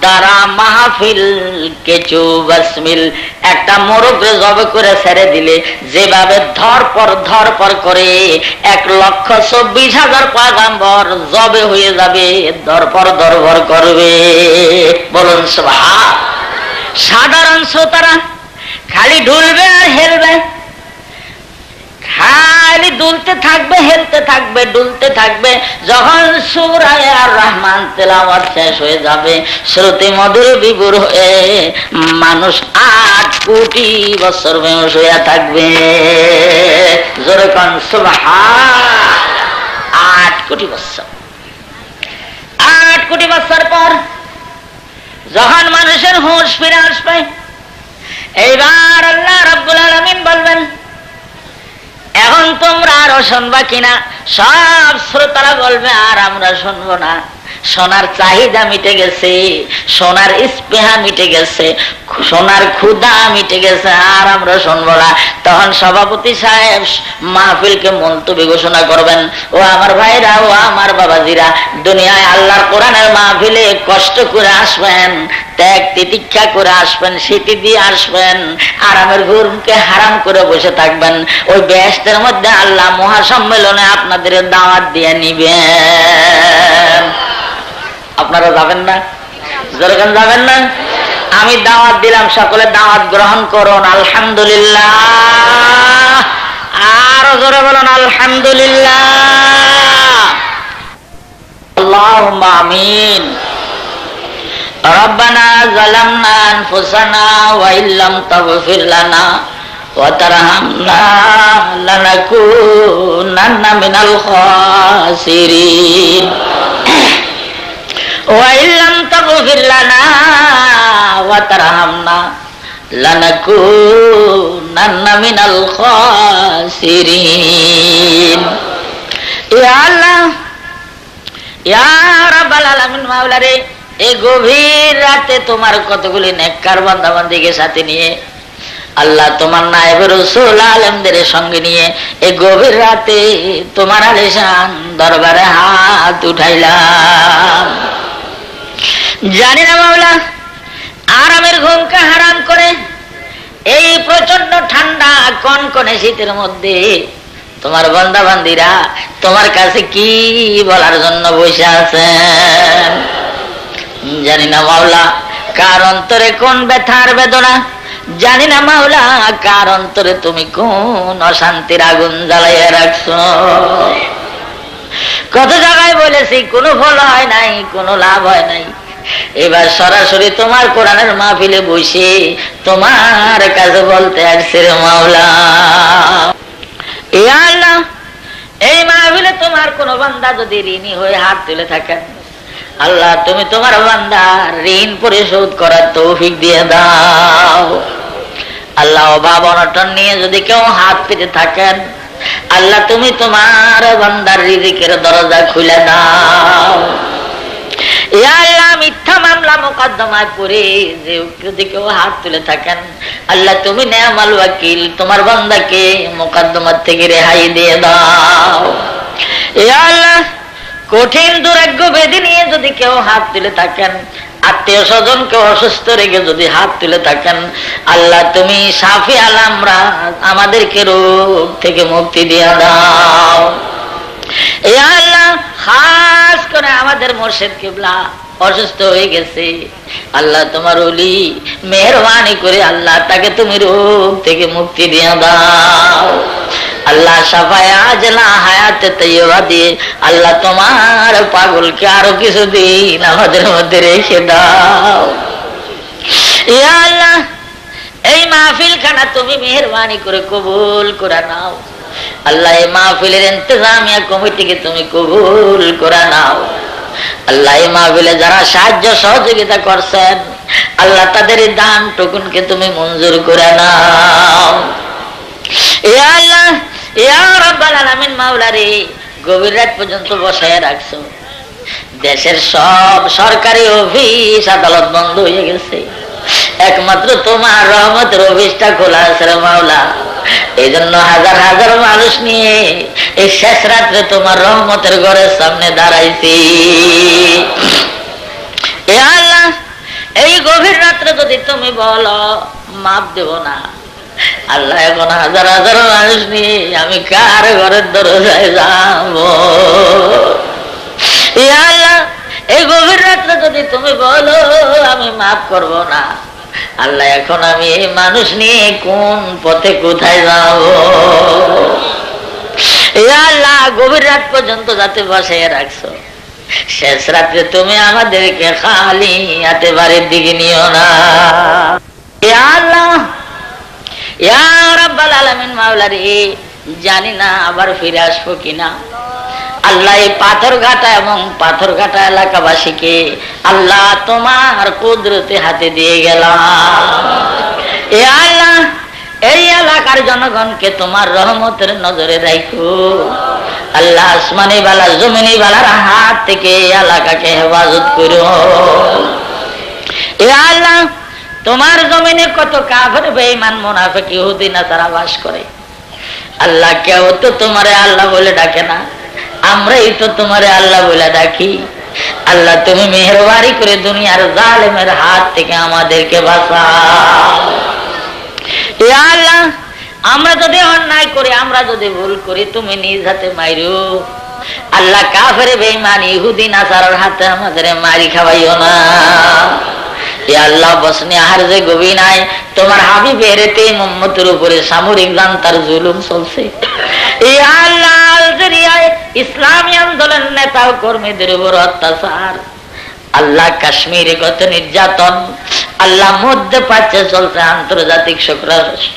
দারা মাহফিল কেচু বসমিল। একটা মোরগকে জবে করে ছেড়ে দিলে যেভাবে ধরপর করে 1,24,000 পয়গম্বর জবে হয়ে যাবে, ধরপর করবে। বলুন সুবহান। সাধারণ শ্রোতারা খালি ঢুলবে আর হেলবে, খালি দুলতে থাকবে, হেলতে থাকবে, ডুলতে থাকবে। যখন সূরা আর রহমান তেলাওয়াত শেষ হয়ে যাবে, শ্রুতি মধুর বিভোর হয়ে মানুষ 8 কোটি বছর বেহুশ হয়ে থাকবে। জোরে কোন সুবহান। 8 কোটি বছর। 8 কোটি বছর পর যখন মানুষের হুঁশ ফিরে আসবে, এইবার আল্লাহ রাব্বুল আলামিন বলবেন, এখন তোমরা আরো শুনবা কিনা? সব শ্রোতারা বলবে, আর আমরা শুনবো না। সোনার চাহিদা মিটে গেছে, সোনার স্পৃহা মিটে গেছে, সোনার ক্ষুধা মিটে গেছে, আর আমরা শুনবো না। তখন সভাপতি সাহেব মাহফিলকে মুলতবি ঘোষণা করবেন। ও আমার ভাইরা, ও আমার বাবাজিরা, দুনিয়ায় আল্লাহর কোরআনের মাহফিলে কষ্ট করে আসবেন, ত্যাগ তিতিক্ষা করে আসবেন, স্মৃতি দিয়ে আসবেন, আরামের ঘুমকে হারাম করে বসে থাকবেন। ওই বেহেশতের মধ্যে আল্লাহ মহাসম্মেলনে আপনাদের দাওয়াত দিয়ে নিবেন। আপনারা যাবেন না? যেরকম যাবেন না? আমি দাওয়াত দিলাম, সকলে দাওয়াত গ্রহণ করুন। আলহামদুলিল্লাহ। আরো জোরে বলুন আলহামদুলিল্লাহ। আল্লাহুম্মা আমিন। রব্বানা যালামনা আনফুসানা ওয়া ইল্লাম তাগফির লানা ওয়া তারহামনা লানাকুনান্না মিনাল খাসিরিন ওয়া ইল্লাম তাগফির লানা ওয়া তারহামনা লানাকুনান্না মিনাল খাসিরিন। ইয়া আল্লাহ, ইয়া রাব্বাল আলামিন, মাওলা রে, এই গভীর রাতে তোমার কতগুলি নেককার বান্দা বান্দিকে সাথে নিয়ে, আল্লাহ তোমার নায়েবে রাসূল আলেমদের সঙ্গে নিয়ে এই গভীর রাতে তোমার আলিশান দরবারে হাত উঠাইলাম। জানি না মাওলা, আরামের ঘুমকে হারাম করে এই প্রচন্ড ঠান্ডা কনকনে শীতের মধ্যে তোমার বান্দা বান্দিরা তোমার কাছে কি বলার জন্য বসে আছেন। জানি না মাওলা, কার অন্তরে কোন ব্যথার বেদনা, জানি না মাওলা কার অন্তরে তুমি কোন অশান্তির আগুন জ্বালাইয়া রাখছো। কত জায়গায় বলেছি কোনো ফল হয় নাই, কোনো লাভ হয় নাই। এবার সরাসরি তোমার কোরআনের মাহফিলে বসে তোমার কাছে বলতে আসছে রে মাওলা, ইয়া আল্লাহ, এই মাহফিলে তোমার কোন বান্দা যদি ঋণী হয়ে হাত তুলে থাকেন, আল্লাহ তুমি তোমার বান্দার ঋণ পরিশোধ করার তৌফিক দিয়ে দাও। আল্লাহ অভাব অনটন নিয়ে যদি কেউ হাত পেতে থাকেন, আল্লাহ তুমি তোমার বান্দার রিজিকের দরজা খুলে দাও। ইয়া আল্লাহ, মিথ্যা মামলা মোকদ্দমায় পড়ে যে যদি কেউ হাত তুলে থাকেন, আল্লাহ তুমি নেয়ামাল ওয়াকিল, তোমার বান্দাকে মোকদ্দমার থেকে রেহাই দিয়ে দাও। ইয়া আল্লাহ, কঠিন দুরাগ্য বেদি নিয়ে যদি কেউ হাত তুলে থাকেন, আত্মীয় স্বজন কেউ অসুস্থ রেখে যদি হাত তুলে থাকেন, আল্লাহ তুমি শাফি আলামরা আমাদেরকে রোগ থেকে মুক্তি দিয়ে দাও। ইয়া আল্লাহ, খাস করে আমাদের মুর্শিদ কিবলা অসুস্থ হয়ে গেছে, আল্লাহ তোমার ওলি মেহেরবানি করে আল্লাহ তাকে তুমি রোগ থেকে মুক্তি দিয়ে দাও। আল্লাহ শাফায়া আজলা হায়াতে তৈয়বা দিয়ে আল্লাহ তোমার পাগলকে আরো কিছুদিন আমাদের মধ্যে রেখে দাও। ইয়া আল্লাহ, এই মাহফিল খানা তুমি মেহেরবানি করে কবুল করে নাও। আল্লাহ এই মাহফিলের ইন্তজামিয়া কমিটিকে তুমি কবুল করে নাও। আল্লাহ এই মাহফিলে যারা সাহায্য সহযোগিতা করছেন, আল্লাহ তাদের দান টুকুনকে তুমি মঞ্জুর করে নাও। ইয়া আল্লাহ, ইয়া রাব্বাল আলামিন, মাওলা রে, গভীর রাত পর্যন্ত বসায় রাখছো, দেশের সব সরকারি অফিস আদালত বন্ধ হয়ে গেছে, একমাত্র তোমার রহমতের অফিসটা খোলা আছে রে মাওলা। এই জন্য হাজার হাজার মানুষ নিয়ে এই শেষ রাত্রে তোমার রহমতের ঘরের সামনে দাঁড়াইছি। এ আল্লাহ, এই গভীর রাত্রে যদি তুমি বলো মাপ দেব না, আল্লাহ এখন হাজার হাজার মানুষ নিয়ে আমি কার ঘরের দরজায় যাব? এ আল্লাহ, এই গভীর রাত্রে যদি তুমি বলো আমি মাফ করব না, আল্লাহ এখন আমি এই মানুষ নিয়ে কোন পথে কোথায় যাব? আল্লাহ গভীর রাত পর্যন্ত যাতে বসায় রাখছো, শেষ রাত্রে তুমি আমাদেরকে খালি হাতে বাড়ির দিকে নিও না। আল্লাহ, ইয়া রাব্বাল আলামিন, মাওলা রে, জানি না আবার ফিরে আসবো কিনা। আল্লাহ এই পাথরঘাটা এবং পাথরঘাটা এলাকাবাসীকে আল্লাহ তোমার কুদরতে হাতে দিয়ে গেলাম। এ আল্লাহ, এই এলাকার জনগণকে তোমার রহমতের নজরে রাখো। আল্লাহ আসমানি বালা জমিনি বালার হাত থেকে এলাকাকে হেফাজত করো। এ আল্লাহ, তোমার জমিনে কত কাফের বেঈমান মুনাফিক ইহুদি নাসারা বাস করে। আল্লাহ কেউ তো তোমারে আল্লাহ বলে ডাকে না, আমরাই তো তোমারে আল্লাহ বলে ডাকি। আল্লাহ তুমি মেহেরবানি করে দুনিয়ার জালেমের হাত থেকে আমাদেরকে বাঁচাও। ইয়া আল্লাহ, আমরা যদি অন্যায় করি, আমরা যদি ভুল করি, তুমি নিজ হাতে মাইরো। আল্লাহ কাফের বেঈমান ইহুদি নাসারার হাতে আমাদের মারি খাওয়াইও না। ইয়া আল্লাহ, বসনিয়া হার্জেগোভিনায় তোমার হাবিবের তিন উম্মতের উপরে সামরিক জান্তার জুলুম চলছে। ইয়া আল্লাহ, আলজেরিয়ায় ইসলামী আন্দোলন নেতা ও কর্মীদের উপর অত্যাচার। আল্লাহ কাশ্মীরে কত নির্যাতন। আল্লাহ মধ্যে পাচ্ছে চলছে আন্তর্জাতিক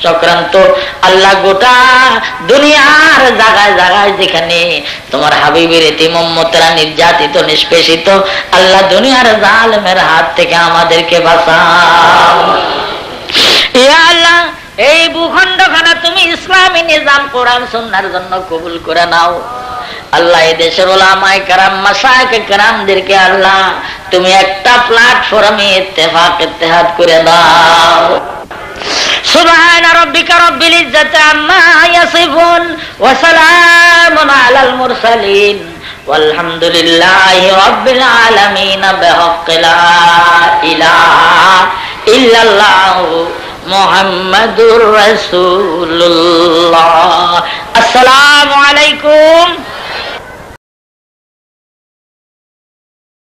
চক্রান্ত। আল্লাহ গোটা দুনিয়ার জায়গায় জায়গায় যেখানে তোমার হাবিবের এতিম উম্মতেরা নির্যাতিত নিষ্পেষিত, আল্লাহ দুনিয়ার জালেমের হাত থেকে আমাদেরকে বাঁচাও। ইয়া আল্লাহ, এই ভূখণ্ডখানা তুমি ইসলামী নিজাম কোরআন সুন্নাহর জন্য কবুল করে নাও। আল্লাহ এই দেশের উলামায়ে কেরাম মাশায়েখে কেরামদেরকে আল্লাহ তুমি একটা প্ল্যাটফর্মে ইত্তেফাক করে দাও। সুবহানা রাব্বিকা রাব্বিল ইজ্জাতি আম্মা ইয়াসিফুন ওয়া সালামুন আলাল মুরসালিন ওয়ালহামদুলিল্লাহি রাব্বিল আলামিন বিহাক্কি লা ইলাহা ইল্লাল্লাহু মুহাম্মাদুর রাসূলুল্লাহ। আসসালামু আলাইকুম।